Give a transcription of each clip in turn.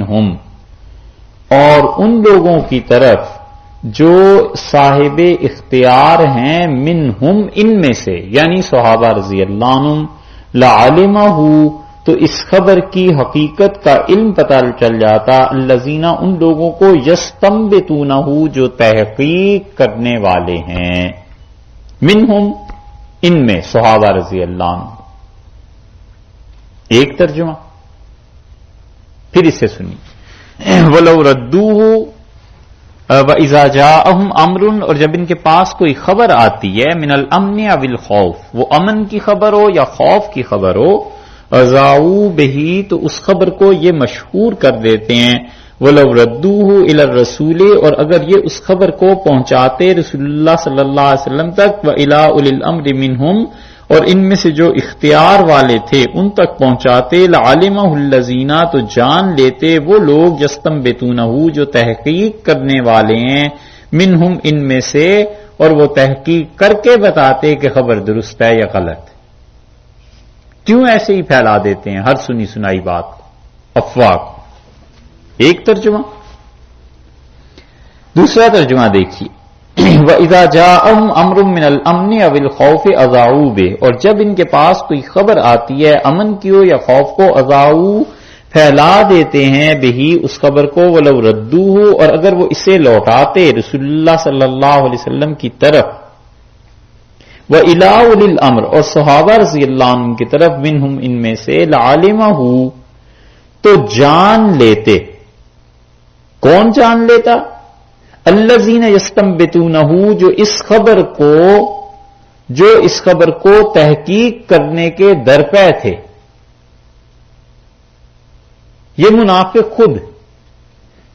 منہم، اور ان لوگوں کی طرف جو صاحب اختیار ہیں، منہم ان میں سے، یعنی صحابہ رضی اللہ عنہم، لعلمہ، تو اس خبر کی حقیقت کا علم پتہ چل جاتا، الذین ان لوگوں کو، یستنبطونہ جو تحقیق کرنے والے ہیں، منہم ان میں صحابہ رضی اللہ عنہ. ایک ترجمہ پھر اسے سنیے، وَلَوْ رَدُّوهُ وَإِذَا جَاءَهُمْ أَمْرٌ، اور جب ان کے پاس کوئی خبر آتی ہے، من الامن او الخوف، وہ امن کی خبر ہو یا خوف کی خبر ہو، اذاعوا بہ، تو اس خبر کو یہ مشہور کر دیتے ہیں، وَلَوْ رَدُّوهُ إِلَى الرَّسُولِ، اور اگر یہ اس خبر کو پہنچاتے رسول اللہ صلی اللہ علیہ وسلم تک، وَإِلَى أُولِي الْأَمْرِ مِنْهُمْ، اور ان میں سے جو اختیار والے تھے ان تک پہنچاتے، لعلمہ الذین، تو جان لیتے وہ لوگ، یستنبطونہ جو تحقیق کرنے والے ہیں، منہم ان میں سے، اور وہ تحقیق کر کے بتاتے کہ خبر درست ہے یا غلط. کیوں ایسے ہی پھیلا دیتے ہیں ہر سنی سنائی بات کو، افواہ کو؟ ایک ترجمہ. دوسرا ترجمہ دیکھیے، وَإِذَا جَاءَهُمْ أَمْرٌ مِّنَ الْأَمْنِ أَوِ الْخَوْفِ أَذَاعُوا بِهِ، اور جب ان کے پاس کوئی خبر آتی ہے امن کی ہو یا خوف کو، اذاعوا پھیلا دیتے ہیں، بہی اس خبر کو، وَلَوْ رَدُّوهُ، اور اگر وہ اسے لوٹاتے رسول اللہ صلی اللہ علیہ وسلم کی طرف، وَإِلَىٰ أُولِي الْأَمْرِ، اور صحابہ رضی اللہ عنہ کی طرف، منہم ان میں سے، لَعَلِمَهُ، تو جان لیتے. کون جان لیتا؟ الذین یستنبطونہ، جو اس خبر کو تحقیق کرنے کے درپے تھے. یہ منافق خود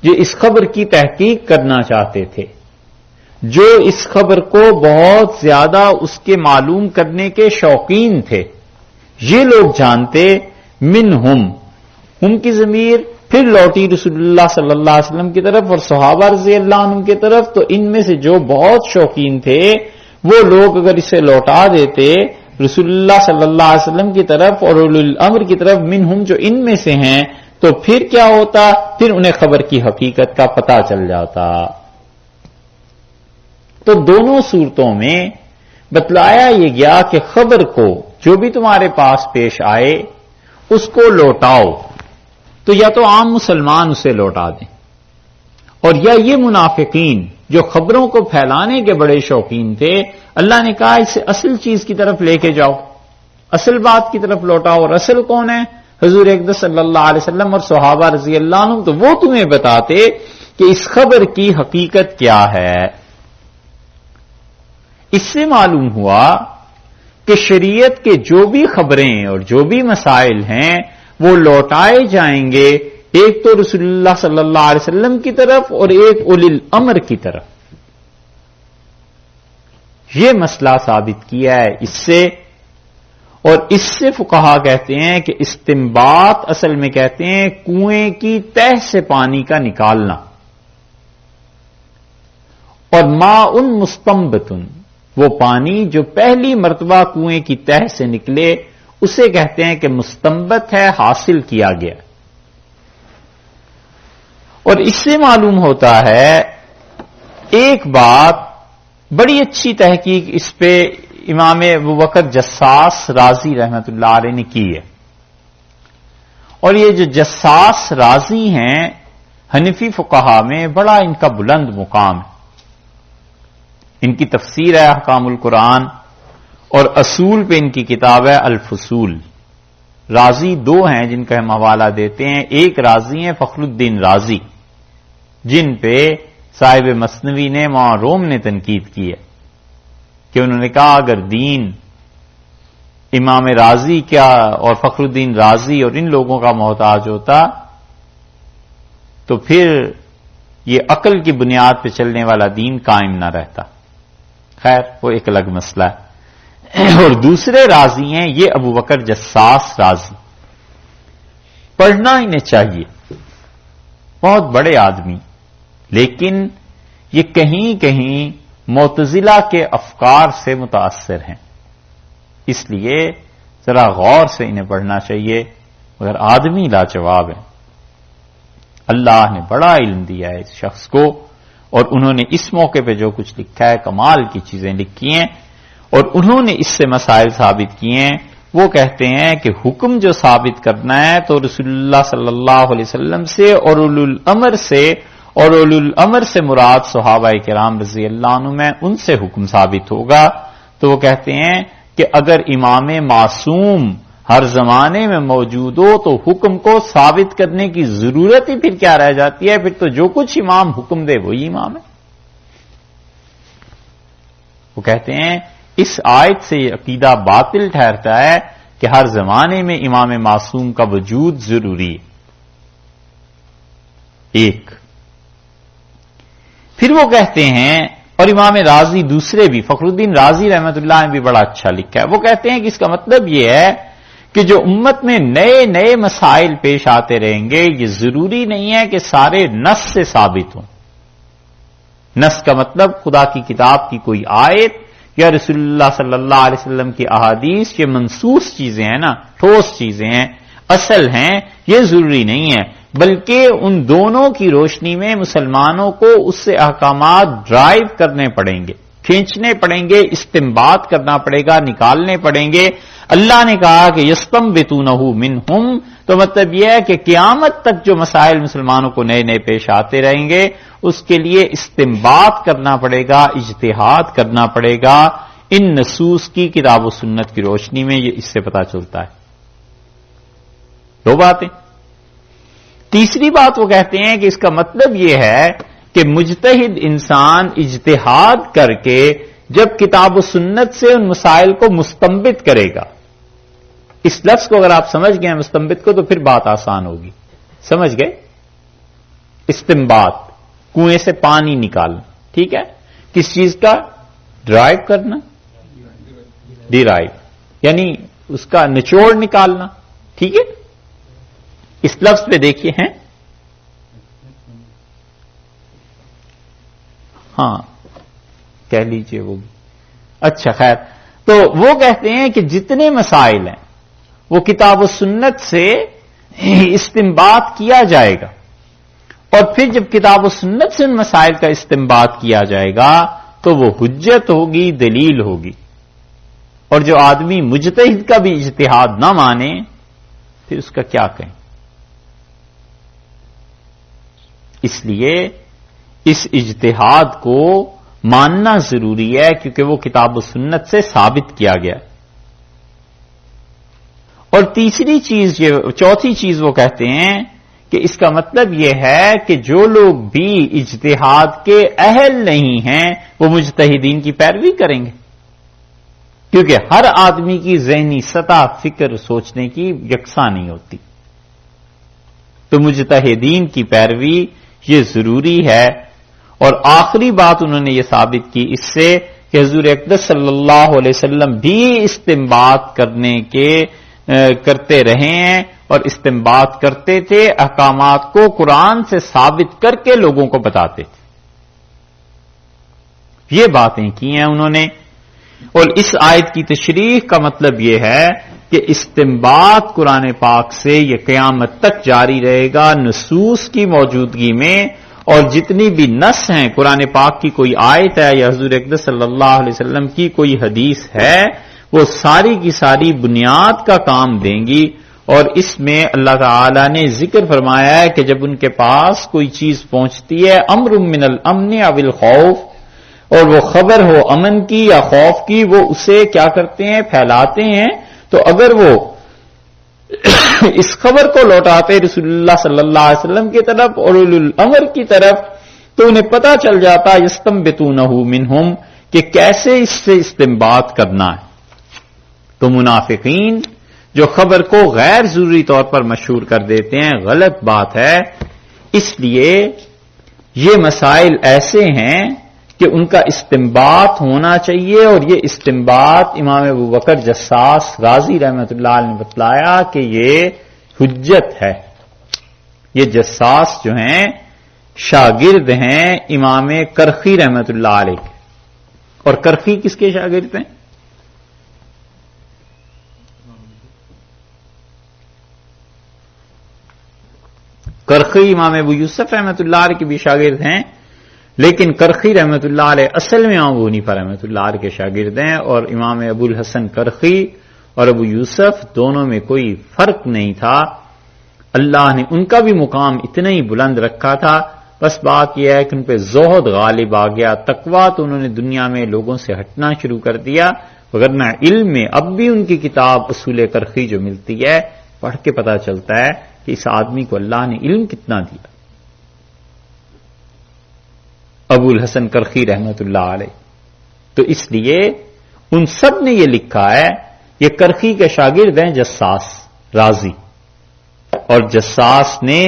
جو اس خبر کی تحقیق کرنا چاہتے تھے، جو اس خبر کو بہت زیادہ اس کے معلوم کرنے کے شوقین تھے، یہ لوگ جانتے. منہم، ہم کی ضمیر پھر لوٹی رسول اللہ صلی اللہ علیہ وسلم کی طرف اور صحابہ رضی اللہ عنہ کی طرف، تو ان میں سے جو بہت شوقین تھے وہ لوگ اگر اسے لوٹا دیتے رسول اللہ صلی اللہ علیہ وسلم کی طرف اور اولو الامر کی طرف، منہم جو ان میں سے ہیں، تو پھر کیا ہوتا؟ پھر انہیں خبر کی حقیقت کا پتہ چل جاتا. تو دونوں صورتوں میں بتلایا یہ گیا کہ خبر کو جو بھی تمہارے پاس پیش آئے اس کو لوٹاؤ، تو یا تو عام مسلمان اسے لوٹا دیں، اور یا یہ منافقین جو خبروں کو پھیلانے کے بڑے شوقین تھے، اللہ نے کہا اسے اصل چیز کی طرف لے کے جاؤ، اصل بات کی طرف لوٹاؤ. اور اصل کون ہے؟ حضور اقدس صلی اللہ علیہ وسلم اور صحابہ رضی اللہ عنہ. تو وہ تمہیں بتاتے کہ اس خبر کی حقیقت کیا ہے. اس سے معلوم ہوا کہ شریعت کے جو بھی خبریں اور جو بھی مسائل ہیں وہ لوٹائے جائیں گے، ایک تو رسول اللہ صلی اللہ علیہ وسلم کی طرف اور ایک اولی الامر کی طرف. یہ مسئلہ ثابت کیا ہے اس سے، اور اس سے فقہا کہتے ہیں کہ استنباط اصل میں کہتے ہیں کنویں کی تہ سے پانی کا نکالنا، اور ماء مستنبت، وہ پانی جو پہلی مرتبہ کنویں کی تہ سے نکلے اسے کہتے ہیں کہ مستنبت ہے، حاصل کیا گیا. اور اس سے معلوم ہوتا ہے ایک بات، بڑی اچھی تحقیق اس پہ امام ابوبکر جساس رازی رحمت اللہ علیہ نے کی ہے. اور یہ جو جساس رازی ہیں حنفی فقہا میں بڑا ان کا بلند مقام ہے. ان کی تفسیر ہے احکام القرآن، اور اصول پہ ان کی کتاب ہے الفصول. رازی دو ہیں جن کا ہم حوالہ دیتے ہیں. ایک رازی ہیں فخر الدین رازی، جن پہ صاحب مثنوی نے وہاں روم نے تنقید کی ہے کہ انہوں نے کہا اگر دین امام رازی کیا اور فخر الدین رازی اور ان لوگوں کا محتاج ہوتا تو پھر یہ عقل کی بنیاد پہ چلنے والا دین قائم نہ رہتا. خیر وہ ایک الگ مسئلہ ہے. اور دوسرے راضی ہیں یہ ابوبکر جساس راضی. پڑھنا انہیں چاہیے، بہت بڑے آدمی، لیکن یہ کہیں کہیں معتزلہ کے افکار سے متاثر ہیں، اس لیے ذرا غور سے انہیں پڑھنا چاہیے، مگر آدمی لاجواب ہے. اللہ نے بڑا علم دیا ہے اس شخص کو، اور انہوں نے اس موقع پہ جو کچھ لکھا ہے کمال کی چیزیں لکھی ہیں، اور انہوں نے اس سے مسائل ثابت کیے ہیں۔ وہ کہتے ہیں کہ حکم جو ثابت کرنا ہے تو رسول اللہ صلی اللہ علیہ وسلم سے اور اولو الامر سے، اور اولو الامر سے مراد صحابہ کرام رضی اللہ عنہم میں ان سے حکم ثابت ہوگا۔ تو وہ کہتے ہیں کہ اگر امام معصوم ہر زمانے میں موجود ہو تو حکم کو ثابت کرنے کی ضرورت ہی پھر کیا رہ جاتی ہے؟ پھر تو جو کچھ امام حکم دے وہی امام ہے۔ وہ کہتے ہیں اس آیت سے یہ عقیدہ باطل ٹھہرتا ہے کہ ہر زمانے میں امام معصوم کا وجود ضروری ہے۔ ایک پھر وہ کہتے ہیں، اور امام رازی دوسرے بھی، فخر الدین رازی رحمت اللہ نے بھی بڑا اچھا لکھا ہے، وہ کہتے ہیں کہ اس کا مطلب یہ ہے کہ جو امت میں نئے نئے مسائل پیش آتے رہیں گے یہ ضروری نہیں ہے کہ سارے نص سے ثابت ہوں۔ نص کا مطلب خدا کی کتاب کی کوئی آیت یا رسول اللہ صلی اللہ علیہ وسلم کی احادیث، یہ منسوخ چیزیں ہیں نا، ٹھوس چیزیں ہیں، اصل ہیں، یہ ضروری نہیں ہے، بلکہ ان دونوں کی روشنی میں مسلمانوں کو اس سے احکامات ڈرائیو کرنے پڑیں گے، کھینچنے پڑیں گے، استنباط کرنا پڑے گا، نکالنے پڑیں گے۔ اللہ نے کہا کہ یستنبطونہ منہم، تو مطلب یہ ہے کہ قیامت تک جو مسائل مسلمانوں کو نئے نئے پیش آتے رہیں گے اس کے لیے استنباط کرنا پڑے گا، اجتہاد کرنا پڑے گا ان نصوص کی، کتاب و سنت کی روشنی میں، یہ اس سے پتہ چلتا ہے۔ دو باتیں۔ تیسری بات وہ کہتے ہیں کہ اس کا مطلب یہ ہے کہ مجتہد انسان اجتہاد کر کے جب کتاب و سنت سے ان مسائل کو مستنبط کرے گا، اس لفظ کو اگر آپ سمجھ گئے مستنبط کو تو پھر بات آسان ہوگی، سمجھ گئے؟ استنباط، کنویں سے پانی نکالنا، ٹھیک ہے؟ کس چیز کا؟ ڈرائیو کرنا، ڈیرائیو، یعنی اس کا نچوڑ نکالنا، ٹھیک ہے؟ اس لفظ پہ دیکھیے ہیں، ہاں کہہ لیجئے وہ بھی، اچھا خیر، تو وہ کہتے ہیں کہ جتنے مسائل ہیں وہ کتاب و سنت سے استنباط کیا جائے گا، اور پھر جب کتاب و سنت سے ان مسائل کا استنباط کیا جائے گا تو وہ حجت ہوگی، دلیل ہوگی، اور جو آدمی مجتہد کا بھی اجتہاد نہ مانے پھر اس کا کیا کہیں؟ اس لیے اس اجتہاد کو ماننا ضروری ہے کیونکہ وہ کتاب و سنت سے ثابت کیا گیا۔ اور تیسری چیز، چوتھی چیز وہ کہتے ہیں کہ اس کا مطلب یہ ہے کہ جو لوگ بھی اجتہاد کے اہل نہیں ہیں وہ مجتہدین کی پیروی کریں گے، کیونکہ ہر آدمی کی ذہنی سطح فکر سوچنے کی یکساں نہیں ہوتی، تو مجتہدین کی پیروی یہ ضروری ہے۔ اور آخری بات انہوں نے یہ ثابت کی اس سے کہ حضور اقدس صلی اللہ علیہ وسلم بھی استنباط کرتے رہے ہیں اور استنباط کرتے تھے، احکامات کو قرآن سے ثابت کر کے لوگوں کو بتاتے تھے، یہ باتیں کی ہیں انہوں نے۔ اور اس آیت کی تشریح کا مطلب یہ ہے کہ استنباط قرآن پاک سے یہ قیامت تک جاری رہے گا نصوص کی موجودگی میں، اور جتنی بھی نص ہیں، قرآن پاک کی کوئی آیت ہے یا حضور اقدس صلی اللہ علیہ وسلم کی کوئی حدیث ہے، وہ ساری کی ساری بنیاد کا کام دیں گی۔ اور اس میں اللہ تعالی نے ذکر فرمایا ہے کہ جب ان کے پاس کوئی چیز پہنچتی ہے، امر من الامن او الخوف، اور وہ خبر ہو امن کی یا خوف کی، وہ اسے کیا کرتے ہیں؟ پھیلاتے ہیں۔ تو اگر وہ اس خبر کو لوٹاتے رسول اللہ صلی اللہ علیہ وسلم کی طرف اور اولو الامر کی طرف تو انہیں پتہ چل جاتا یستنبطونہ منہم کہ کیسے اس سے استنباط کرنا ہے۔ تو منافقین جو خبر کو غیر ضروری طور پر مشہور کر دیتے ہیں، غلط بات ہے۔ اس لیے یہ مسائل ایسے ہیں کہ ان کا استنباط ہونا چاہیے، اور یہ استنباط امام ابوبکر جساس غازی رحمت اللہ علیہ نے بتلایا کہ یہ حجت ہے۔ یہ جساس جو ہیں شاگرد ہیں امام کرخی رحمت اللہ علیہ، اور کرخی کس کے شاگرد ہیں؟ کرخی امام ابو یوسف رحمۃ اللہ علیہ کے بھی شاگرد ہیں، لیکن کرخی رحمۃ اللہ علیہ اصل میں امام ابو حنیفہ رحمۃ اللہ علیہ کے شاگرد ہیں، اور امام ابو الحسن کرخی اور ابو یوسف دونوں میں کوئی فرق نہیں تھا. اللہ نے ان کا بھی مقام اتنا ہی بلند رکھا تھا، بس بات یہ ہے کہ ان پہ زہد غالب آ گیا، تقویٰ تو انہوں نے دنیا میں لوگوں سے ہٹنا شروع کر دیا. وگرنہ علم میں اب بھی ان کی کتاب اصول کرخی جو ملتی ہے، پڑھ کے پتا چلتا ہے کہ اس آدمی کو اللہ نے علم کتنا دیا. ابو الحسن کرخی رحمت اللہ علیہ. تو اس لیے ان سب نے یہ لکھا ہے، یہ کرخی کے شاگرد ہیں جساس رازی، اور جساس نے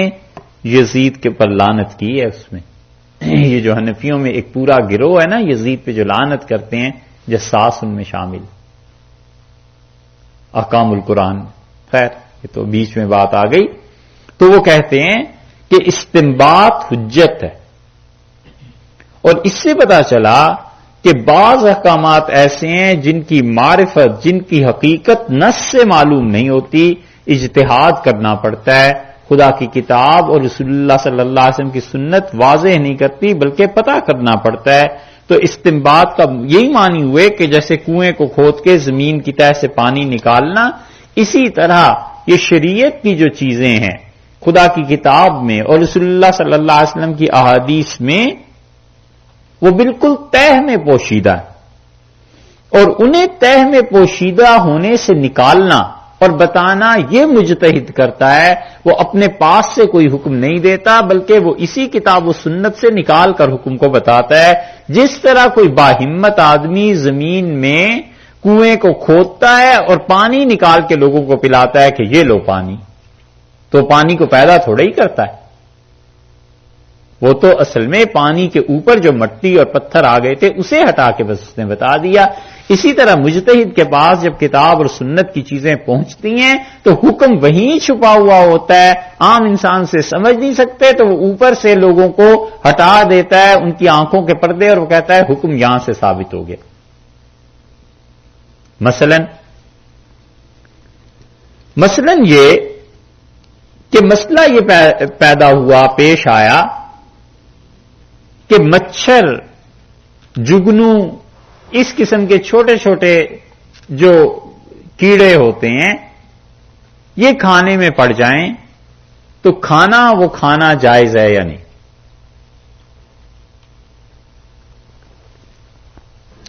یزید کے پر لعنت کی ہے. اس میں یہ جو حنفیوں میں ایک پورا گروہ ہے نا یزید پہ جو لعنت کرتے ہیں، جساس ان میں شامل. احکام القرآن، خیر یہ تو بیچ میں بات آ گئی. تو وہ کہتے ہیں کہ استنباط حجت ہے، اور اس سے پتا چلا کہ بعض احکامات ایسے ہیں جن کی معرفت، جن کی حقیقت نص سے معلوم نہیں ہوتی، اجتہاد کرنا پڑتا ہے. خدا کی کتاب اور رسول اللہ صلی اللہ علیہ وسلم کی سنت واضح نہیں کرتی، بلکہ پتہ کرنا پڑتا ہے. تو استنباط کا یہی معنی ہوئے کہ جیسے کنویں کو کھود کے زمین کی تہہ سے پانی نکالنا، اسی طرح یہ شریعت کی جو چیزیں ہیں خدا کی کتاب میں اور رسول اللہ صلی اللہ علیہ وسلم کی احادیث میں، وہ بالکل تہہ میں پوشیدہ ہے، اور انہیں تہہ میں پوشیدہ ہونے سے نکالنا اور بتانا یہ مجتہد کرتا ہے. وہ اپنے پاس سے کوئی حکم نہیں دیتا، بلکہ وہ اسی کتاب و سنت سے نکال کر حکم کو بتاتا ہے. جس طرح کوئی باہمت آدمی زمین میں کنویں کو کھودتا ہے اور پانی نکال کے لوگوں کو پلاتا ہے کہ یہ لو پانی، تو پانی کو پیدا تھوڑا ہی کرتا ہے. وہ تو اصل میں پانی کے اوپر جو مٹی اور پتھر آ گئے تھے اسے ہٹا کے بس اس نے بتا دیا. اسی طرح مجتہد کے پاس جب کتاب اور سنت کی چیزیں پہنچتی ہیں تو حکم وہیں چھپا ہوا ہوتا ہے، عام انسان سے سمجھ نہیں سکتے، تو وہ اوپر سے لوگوں کو ہٹا دیتا ہے ان کی آنکھوں کے پردے، اور وہ کہتا ہے حکم یہاں سے ثابت ہو گیا. مثلا یہ کہ مسئلہ یہ پیدا ہوا، پیش آیا کہ مچھر، جگنو، اس قسم کے چھوٹے چھوٹے جو کیڑے ہوتے ہیں یہ کھانے میں پڑ جائیں تو وہ کھانا جائز ہے یا نہیں؟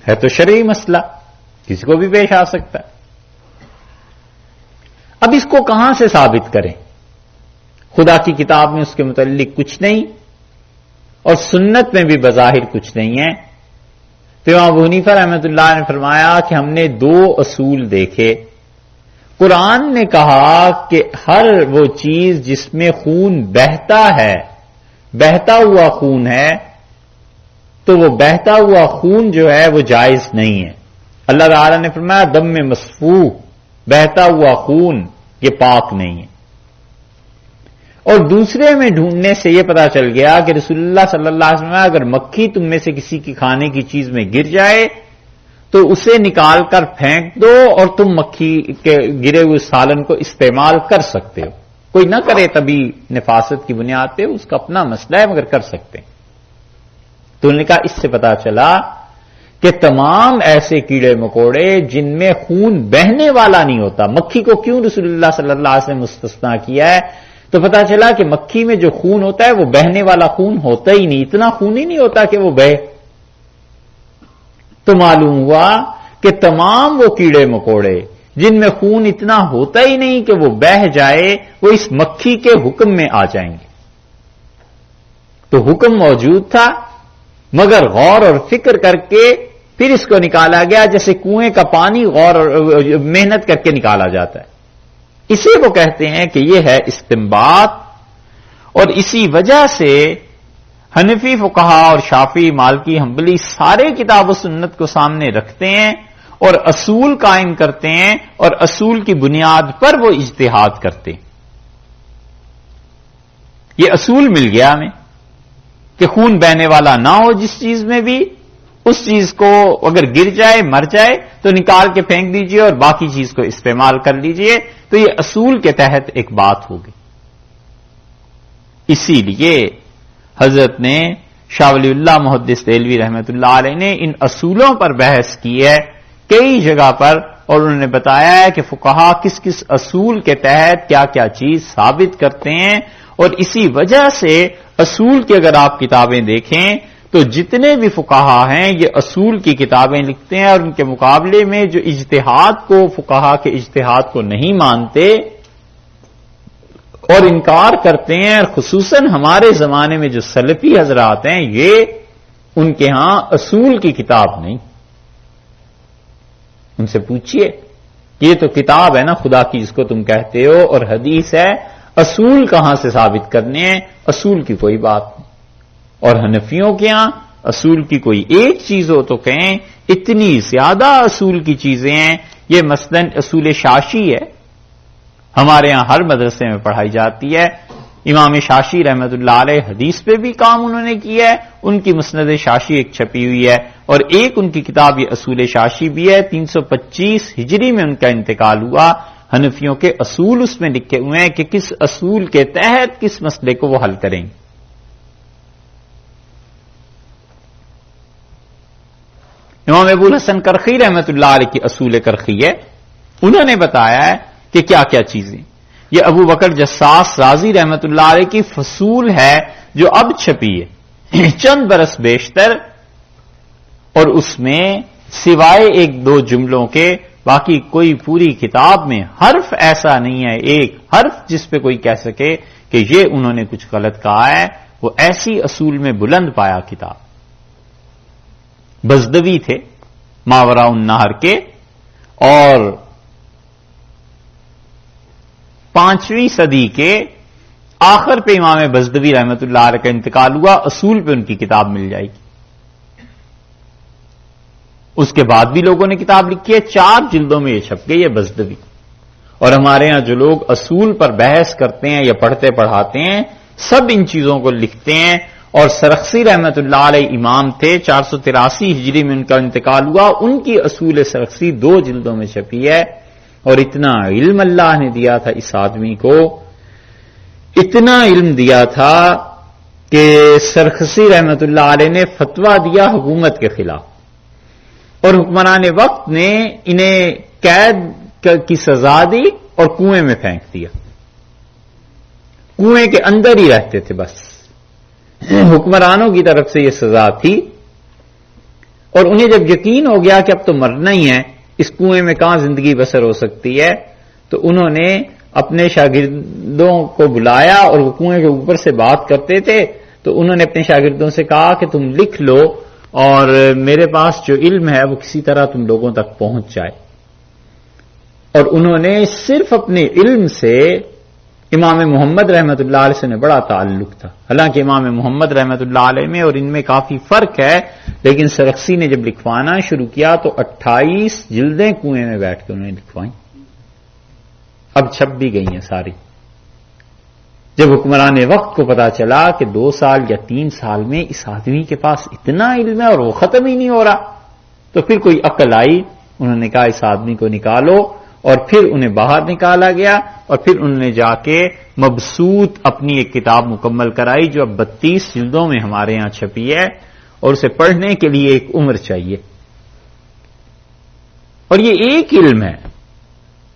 ہے تو شرعی مسئلہ، کسی کو بھی پیش آ سکتا ہے. اب اس کو کہاں سے ثابت کریں؟ خدا کی کتاب میں اس کے متعلق کچھ نہیں، اور سنت میں بھی بظاہر کچھ نہیں ہے. تو امام ابو حنیفہ رحمۃ اللہ نے فرمایا کہ ہم نے 2 اصول دیکھے. قرآن نے کہا کہ ہر وہ چیز جس میں خون بہتا ہے، بہتا ہوا خون ہے، تو وہ بہتا ہوا خون جو ہے وہ جائز نہیں ہے. اللہ تعالی نے فرمایا دم میں مسفوح، بہتا ہوا خون یہ پاک نہیں ہے. اور دوسرے میں ڈھونڈنے سے یہ پتا چل گیا کہ رسول اللہ صلی اللہ علیہ وسلم اگر مکھی تم میں سے کسی کی کھانے کی چیز میں گر جائے تو اسے نکال کر پھینک دو، اور تم مکھی کے گرے ہوئے سالن کو استعمال کر سکتے ہو. کوئی نہ کرے تبھی نفاست کی بنیاد پہ، اس کا اپنا مسئلہ ہے، مگر کر سکتے ہیں. تو انہوں نے کہا اس سے پتا چلا کہ تمام ایسے کیڑے مکوڑے جن میں خون بہنے والا نہیں ہوتا، مکھی کو کیوں رسول اللہ صلی اللہ علیہ وسلم مستثنا کیا ہے؟ تو پتا چلا کہ مکھی میں جو خون ہوتا ہے وہ بہنے والا خون ہوتا ہی نہیں، اتنا خون ہی نہیں ہوتا کہ وہ بہے. تو معلوم ہوا کہ تمام وہ کیڑے مکوڑے جن میں خون اتنا ہوتا ہی نہیں کہ وہ بہہ جائے، وہ اس مکھی کے حکم میں آ جائیں گے. تو حکم موجود تھا، مگر غور اور فکر کر کے پھر اس کو نکالا گیا، جیسے کنویں کا پانی غور اور محنت کر کے نکالا جاتا ہے. اسے وہ کہتے ہیں کہ یہ ہے استنباط. اور اسی وجہ سے حنفی فقہا اور شافعی، مالکی، حنبلی سارے کتاب و سنت کو سامنے رکھتے ہیں اور اصول قائم کرتے ہیں، اور اصول کی بنیاد پر وہ اجتہاد کرتے ہیں. یہ اصول مل گیا ہمیں کہ خون بہنے والا نہ ہو جس چیز میں بھی، اس چیز کو اگر گر جائے، مر جائے تو نکال کے پھینک دیجئے اور باقی چیز کو استعمال کر لیجئے. تو یہ اصول کے تحت ایک بات ہوگی. اسی لیے حضرت نے شاہ ولی اللہ محدث دہلوی رحمۃ اللہ علیہ نے ان اصولوں پر بحث کی ہے کئی جگہ پر، اور انہوں نے بتایا ہے کہ فقہا کس کس اصول کے تحت کیا کیا چیز ثابت کرتے ہیں، اور اسی وجہ سے اصول کی اگر آپ کتابیں دیکھیں تو جتنے بھی فقہا ہیں یہ اصول کی کتابیں لکھتے ہیں، اور ان کے مقابلے میں جو اجتہاد کو فقہا کے اجتہاد کو نہیں مانتے اور انکار کرتے ہیں، اور خصوصاً ہمارے زمانے میں جو سلفی حضرات ہیں یہ ان کے ہاں اصول کی کتاب نہیں. ان سے پوچھئے یہ تو کتاب ہے نا خدا کی جس کو تم کہتے ہو، اور حدیث ہے، اصول کہاں سے ثابت کرنے ہیں؟ اصول کی کوئی بات نہیں. اور حنفیوں کے ہاں اصول کی کوئی ایک چیز ہو تو کہیں اتنی زیادہ اصول کی چیزیں ہیں. یہ مثلاً اصول شاشی ہے، ہمارے ہاں ہر مدرسے میں پڑھائی جاتی ہے. امام شاشی رحمت اللہ علیہ حدیث پہ بھی کام انہوں نے کیا ہے، ان کی مسند شاشی ایک چھپی ہوئی ہے، اور ایک ان کی کتاب یہ اصول شاشی بھی ہے. 325 ہجری میں ان کا انتقال ہوا. حنفیوں کے اصول اس میں لکھے ہوئے ہیں کہ کس اصول کے تحت کس مسئلے کو وہ حل کریں گے. امام ابو الحسن کرخی رحمت اللہ علیہ کی اصول کرخی ہے، انہوں نے بتایا ہے کہ کیا کیا چیزیں. یہ ابو بکر جساس رازی رحمت اللہ علیہ کی فصول ہے جو اب چھپی ہے چند برس بیشتر، اور اس میں سوائے ایک دو جملوں کے باقی کوئی پوری کتاب میں حرف ایسا نہیں ہے، ایک حرف جس پہ کوئی کہہ سکے کہ یہ انہوں نے کچھ غلط کہا ہے. وہ ایسی اصول میں بلند پایا کتاب. بزدوی تھے ماورا النہر کے، اور 5ویں صدی کے آخر پہ امام بزدوی رحمت اللہ علیہ کا انتقال ہوا. اصول پہ ان کی کتاب مل جائے گی. اس کے بعد بھی لوگوں نے کتاب لکھی ہے، 4 جلدوں میں یہ چھپ گئی ہے بزدوی. اور ہمارے ہاں جو لوگ اصول پر بحث کرتے ہیں یا پڑھتے پڑھاتے ہیں سب ان چیزوں کو لکھتے ہیں. اور سرخسی رحمت اللہ علیہ امام تھے، 483 ہجری میں ان کا انتقال ہوا. ان کی اصول سرخسی 2 جلدوں میں چھپی ہے. اور اتنا علم اللہ نے دیا تھا اس آدمی کو، اتنا علم دیا تھا کہ سرخسی رحمت اللہ علیہ نے فتویٰ دیا حکومت کے خلاف، اور حکمران وقت نے انہیں قید کی سزا دی اور کنویں میں پھینک دیا. کنویں کے اندر ہی رہتے تھے بس. حکمرانوں کی طرف سے یہ سزا تھی، اور انہیں جب یقین ہو گیا کہ اب تو مرنا ہی ہے، اس کنویں میں کہاں زندگی بسر ہو سکتی ہے، تو انہوں نے اپنے شاگردوں کو بلایا، اور وہ کنویں کے اوپر سے بات کرتے تھے. تو انہوں نے اپنے شاگردوں سے کہا کہ تم لکھ لو، اور میرے پاس جو علم ہے وہ کسی طرح تم لوگوں تک پہنچ جائے. اور انہوں نے صرف اپنے علم سے، امام محمد رحمت اللہ علیہ سے بڑا تعلق تھا، حالانکہ امام محمد رحمت اللہ علیہ میں اور ان میں کافی فرق ہے، لیکن سرخسی نے جب لکھوانا شروع کیا تو 28 جلدیں کنویں میں بیٹھ کے انہوں نے لکھوائیں. اب چھپ بھی گئی ہیں ساری. جب حکمران وقت کو پتا چلا کہ 2 سال یا 3 سال میں اس آدمی کے پاس اتنا علم ہے اور وہ ختم ہی نہیں ہو رہا، تو پھر کوئی عقل آئی. انہوں نے کہا اس آدمی کو نکالو، اور پھر انہیں باہر نکالا گیا، اور پھر انہوں نے جا کے مبسوط اپنی ایک کتاب مکمل کرائی جو اب 32 جلدوں میں ہمارے ہاں چھپی ہے، اور اسے پڑھنے کے لیے ایک عمر چاہیے. اور یہ ایک علم ہے،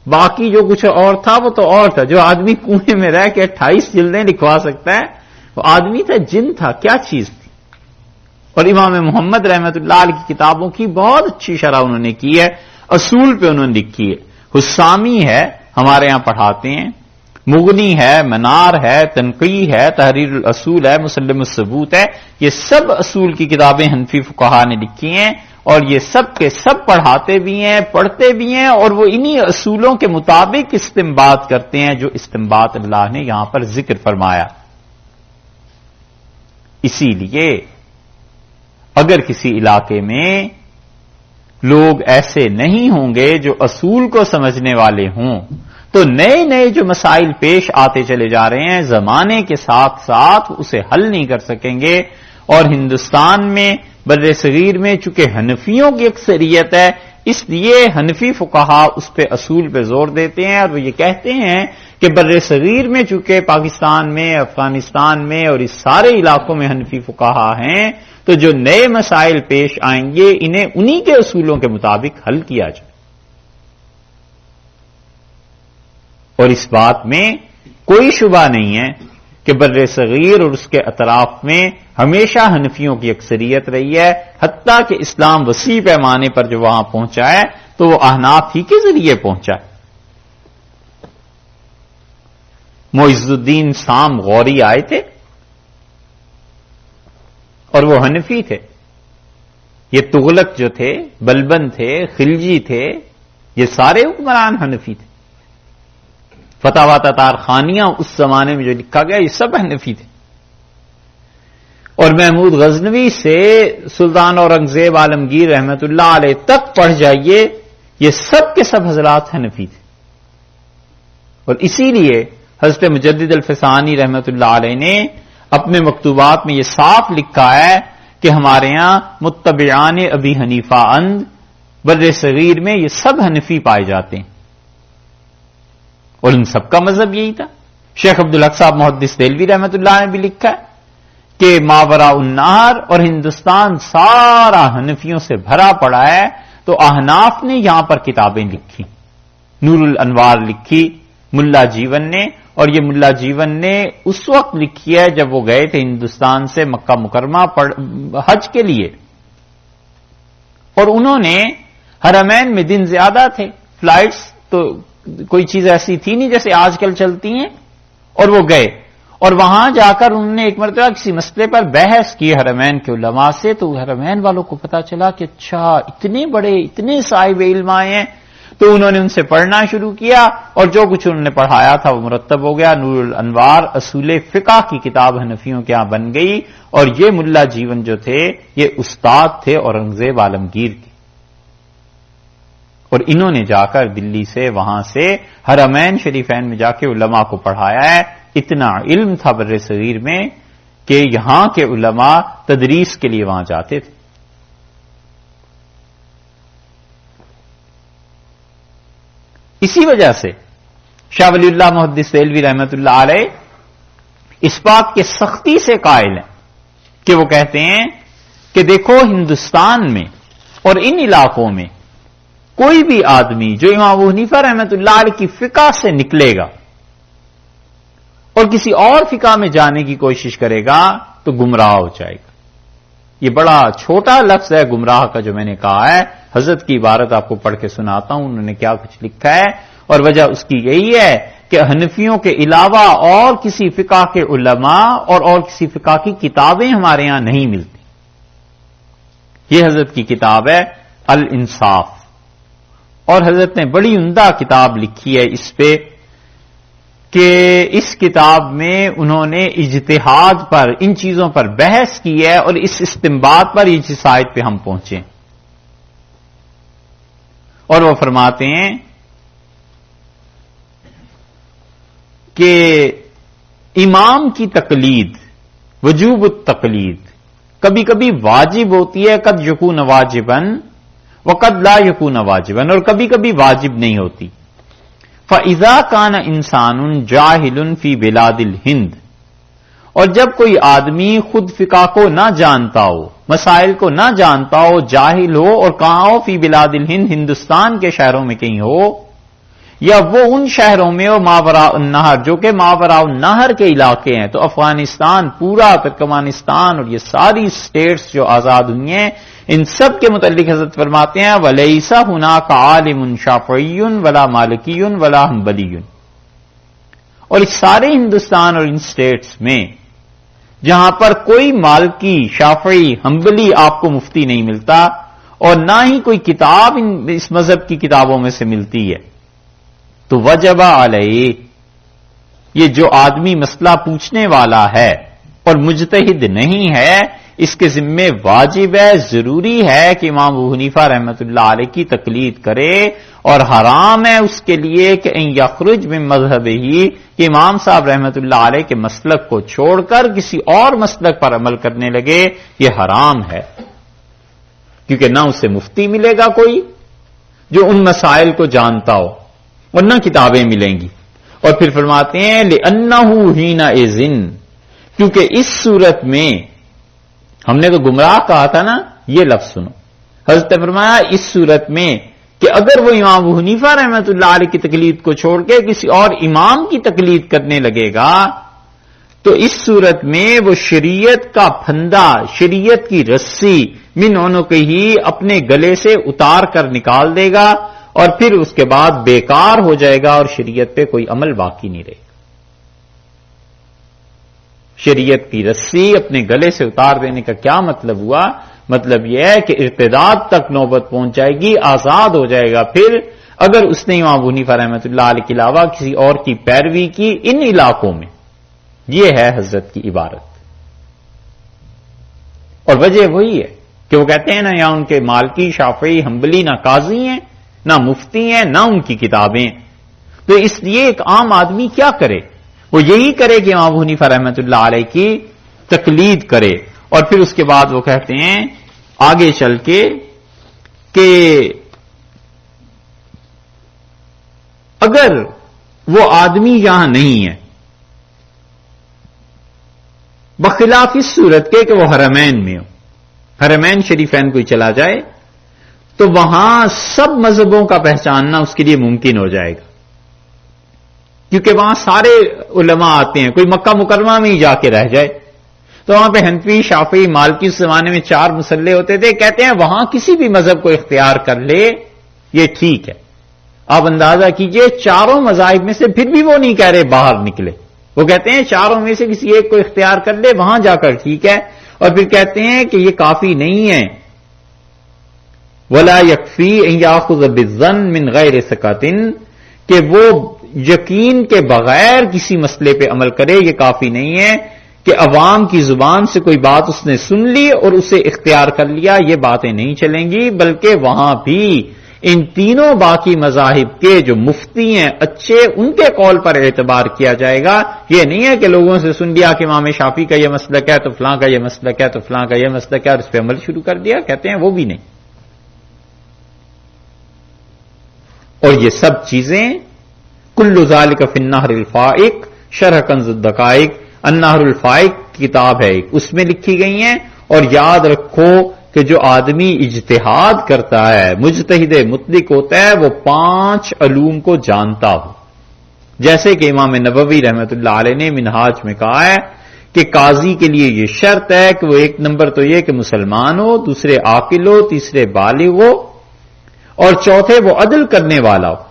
باقی جو کچھ اور تھا وہ تو اور تھا. جو آدمی کنویں میں رہ کے 28 جلدیں لکھوا سکتا ہے وہ آدمی تھا، جن تھا، کیا چیز تھی. اور امام محمد رحمت اللہ علیہ کی کتابوں کی بہت اچھی شرح انہوں نے کی ہے، اصول پہ انہوں نے لکھی ہے. حسامی ہے ہمارے ہاں پڑھاتے ہیں، مغنی ہے، منار ہے، تنقیح ہے، تحریر الاصول ہے، مسلم الثبوت ہے. یہ سب اصول کی کتابیں حنفی فقہا نے لکھی ہیں، اور یہ سب کے سب پڑھاتے بھی ہیں، پڑھتے بھی ہیں، اور وہ انہی اصولوں کے مطابق استنباط کرتے ہیں جو استنباط اللہ نے یہاں پر ذکر فرمایا. اسی لیے اگر کسی علاقے میں لوگ ایسے نہیں ہوں گے جو اصول کو سمجھنے والے ہوں تو نئے نئے جو مسائل پیش آتے چلے جا رہے ہیں زمانے کے ساتھ ساتھ اسے حل نہیں کر سکیں گے. اور ہندوستان میں بر صغیر میں چونکہ حنفیوں کی اکثریت ہے، اس لیے حنفی فقہا اس پہ اصول پہ زور دیتے ہیں، اور وہ یہ کہتے ہیں کہ بر صغیر میں چونکہ پاکستان میں، افغانستان میں اور اس سارے علاقوں میں حنفی فقہا ہیں، تو جو نئے مسائل پیش آئیں گے انہیں انہی کے اصولوں کے مطابق حل کیا جائے۔ اور اس بات میں کوئی شبہ نہیں ہے کہ بر صغیر اور اس کے اطراف میں ہمیشہ حنفیوں کی اکثریت رہی ہے، حتیٰ کہ اسلام وسیع پیمانے پر جو وہاں پہنچا ہے تو وہ احناف ہی کے ذریعے پہنچا ہے۔ معز الدین سام غوری آئے تھے اور وہ حنفی تھے، یہ تغلق جو تھے، بلبن تھے، خلجی تھے، یہ سارے حکمران حنفی تھے۔ فتاوی تتار خانیہ اس زمانے میں جو لکھا گیا یہ سب حنفی تھے، اور محمود غزنوی سے سلطان اورنگزیب عالمگیر رحمت اللہ علیہ تک پڑھ جائیے، یہ سب کے سب حضرات حنفی تھے۔ اور اسی لیے حضرت مجدد الفسانی رحمت اللہ علیہ نے اپنے مکتوبات میں یہ صاف لکھا ہے کہ ہمارے ہاں متبعان ابی حنیفہ اند بر صغیر میں یہ سب حنفی پائے جاتے ہیں، اور ان سب کا مذہب یہی تھا۔ شیخ عبدالحق صاحب محدث دہلوی رحمت اللہ نے بھی لکھا ہے کہ ماوراء النہر اور ہندوستان سارا حنفیوں سے بھرا پڑا ہے، تو احناف نے یہاں پر کتابیں لکھی، نور الانوار لکھی ملا جیون نے، اور یہ ملا جیون نے اس وقت لکھی ہے جب وہ گئے تھے ہندوستان سے مکہ مکرمہ حج کے لیے، اور انہوں نے حرمین میں دن زیادہ تھے، فلائٹس تو کوئی چیز ایسی تھی نہیں جیسے آج کل چلتی ہیں، اور وہ گئے اور وہاں جا کر انہوں نے ایک مرتبہ کسی مسئلے پر بحث کی حرمین کے علماء سے، تو حرمین والوں کو پتا چلا کہ اچھا اتنے بڑے اتنے صاحب علم آئے ہیں، تو انہوں نے ان سے پڑھنا شروع کیا، اور جو کچھ انہوں نے پڑھایا تھا وہ مرتب ہو گیا۔ نور الانوار اصول فقہ کی کتاب حنفیوں کے ہاں بن گئی، اور یہ ملا جیون جو تھے یہ استاد تھے اورنگزیب عالمگیر کے، اور انہوں نے جا کر دلی سے وہاں سے حرمین شریفین میں جا کے علماء کو پڑھایا ہے۔ اتنا علم تھا بر صغیر میں کہ یہاں کے علماء تدریس کے لیے وہاں جاتے تھے۔ اسی وجہ سے شاہ ولی اللہ محدث دہلوی رحمت اللہ علیہ اس بات کے سختی سے قائل ہیں کہ وہ کہتے ہیں کہ دیکھو ہندوستان میں اور ان علاقوں میں کوئی بھی آدمی جو امام ابو حنیفہ رحمت اللہ علیہ کی فقہ سے نکلے گا اور کسی اور فقہ میں جانے کی کوشش کرے گا تو گمراہ ہو جائے گا۔ یہ بڑا چھوٹا لفظ ہے گمراہ کا جو میں نے کہا ہے، حضرت کی عبارت آپ کو پڑھ کے سناتا ہوں، انہوں نے کیا کچھ لکھا ہے، اور وجہ اس کی یہی ہے کہ حنفیوں کے علاوہ اور کسی فقہ کے علماء اور کسی فقہ کی کتابیں ہمارے ہاں نہیں ملتی۔ یہ حضرت کی کتاب ہے الانصاف، اور حضرت نے بڑی عمدہ کتاب لکھی ہے اس پہ کہ اس کتاب میں انہوں نے اجتہاد پر ان چیزوں پر بحث کی ہے، اور اس استنباط پر اس سائٹ پہ ہم پہنچے، اور وہ فرماتے ہیں کہ امام کی تقلید وجوب التقلید کبھی کبھی واجب ہوتی ہے، قد یکون واجباً وقد لا یکون واجباً، اور کبھی کبھی واجب نہیں ہوتی۔ فَإِذَا كَانَ إِنسَانٌ جَاهِلٌ فِي بِلَادِ الْهِنْدِ، اور جب کوئی آدمی خود فقہ کو نہ جانتا ہو، مسائل کو نہ جانتا ہو، جاہل ہو، اور کہاں ہو؟ فی بلاد الہند، ہندوستان کے شہروں میں کہیں ہو، یا وہ ان شہروں میں ہو ماوراء النہر جو کہ ماوراء النہر کے علاقے ہیں، تو افغانستان پورا، ترکمانستان اور یہ ساری سٹیٹس جو آزاد ہوئی ہیں، ان سب کے متعلق حضرت فرماتے ہیں وَلَيْسَ هُنَاكَ عَالِمٌ شَافِعِيٌّ وَلَا مَالِكِيٌّ وَلَا حَنبَلِيٌّ، اور اس سارے ہندوستان اور ان سٹیٹس میں جہاں پر کوئی مالکی، شافعی، حنبلی آپ کو مفتی نہیں ملتا، اور نہ ہی کوئی کتاب اس مذہب کی کتابوں میں سے ملتی ہے، تو وجب علیہ، یہ جو آدمی مسئلہ پوچھنے والا ہے اور مجتہد نہیں ہے، اس کے ذمے واجب ہے، ضروری ہے کہ امام ابو حنیفہ رحمت اللہ علیہ کی تقلید کرے، اور حرام ہے اس کے لیے کہ ان یخرج من مذہبہ، کہ امام صاحب رحمت اللہ علیہ کے مسلک کو چھوڑ کر کسی اور مسلک پر عمل کرنے لگے، یہ حرام ہے، کیونکہ نہ اسے مفتی ملے گا کوئی، جو ان مسائل کو جانتا ہو، ورنہ کتابیں ملیں گی. اور پھر فرماتے ہیں لِأَنَّهُ حِينَئِذٍ، کیونکہ اس صورت میں ہم نے تو گمراہ کہا تھا نا، یہ لفظ سنو. حضرت فرمایا اس صورت میں کہ اگر وہ امام ابو حنیفہ رحمۃ اللہ علیہ کی تقلید کو چھوڑ کے کسی اور امام کی تقلید کرنے لگے گا تو اس صورت میں وہ شریعت کا پھندا، شریعت کی رسی من عنقہ ہی اپنے گلے سے اتار کر نکال دے گا، اور پھر اس کے بعد بیکار ہو جائے گا اور شریعت پہ کوئی عمل باقی نہیں رہے گا. شریعت کی رسی اپنے گلے سے اتار دینے کا کیا مطلب ہوا؟ مطلب یہ ہے کہ ارتداد تک نوبت پہنچ جائے گی، آزاد ہو جائے گا. پھر اگر اس نے امام ابو حنیفہ رحمۃ اللہ علیہ کے علاوہ کسی اور کی پیروی کی ان علاقوں میں، یہ ہے حضرت کی عبارت. اور وجہ وہی ہے کہ وہ کہتے ہیں نا یہاں ان کے مالکی، شافعی، حنبلی نہ قاضی ہیں نہ مفتی ہیں نہ ان کی کتابیں. تو اس لیے ایک عام آدمی کیا کرے؟ وہ یہی کرے کہ امام ابو حنیفہ رحمۃ اللہ علیہ کی تقلید کرے. اور پھر اس کے بعد وہ کہتے ہیں آگے چل کے کہ اگر وہ آدمی یہاں نہیں ہے، بخلاف اس صورت کے کہ وہ حرمین میں ہو، حرمین شریفین کوئی چلا جائے تو وہاں سب مذہبوں کا پہچاننا اس کے لیے ممکن ہو جائے گا، کیونکہ وہاں سارے علماء آتے ہیں. کوئی مکہ مکرمہ میں ہی جا کے رہ جائے تو وہاں پہ حنفی، شافعی، مالکی اس زمانے میں 4 مسلح ہوتے تھے. کہتے ہیں وہاں کسی بھی مذہب کو اختیار کر لے یہ ٹھیک ہے. آپ اندازہ کیجئے 4 مذاہب میں سے پھر بھی وہ نہیں کہہ رہے باہر نکلے، وہ کہتے ہیں 4 میں سے کسی ایک کو اختیار کر لے وہاں جا کر ٹھیک ہے. اور پھر کہتے ہیں کہ یہ کافی نہیں ہے، وَلَا يَكْفِي أَن يَأْخُذَ بِالظَّنِّ مِنْ غَيْرِ ثِقَةٍ، کہ وہ یقین کے بغیر کسی مسئلے پہ عمل کرے. یہ کافی نہیں ہے کہ عوام کی زبان سے کوئی بات اس نے سن لی اور اسے اختیار کر لیا، یہ باتیں نہیں چلیں گی. بلکہ وہاں بھی ان تینوں باقی مذاہب کے جو مفتی ہیں اچھے، ان کے قول پر اعتبار کیا جائے گا. یہ نہیں ہے کہ لوگوں سے سن لیا کہ امام شافعی کا یہ مسلک ہے تو فلاں کا یہ مسلک ہے تو فلاں کا یہ مسلک ہے اور اس پہ عمل شروع کر دیا. کہتے ہیں وہ بھی نہیں. اور یہ سب چیزیں کل ذالک فی النہر الفائق، شرح کنز الدقائق، النہر الفائق کتاب ہے اس میں لکھی گئی ہیں. اور یاد رکھو کہ جو آدمی اجتہاد کرتا ہے، مجتہد مطلق ہوتا ہے، وہ 5 علوم کو جانتا ہو. جیسے کہ امام نووی رحمۃ اللہ علیہ نے منہاج میں کہا ہے کہ قاضی کے لیے یہ شرط ہے کہ وہ 1 نمبر تو یہ کہ مسلمان ہو، دوسرے عاقل ہو، تیسرے بالغ ہو، اور چوتھے وہ عدل کرنے والا ہو.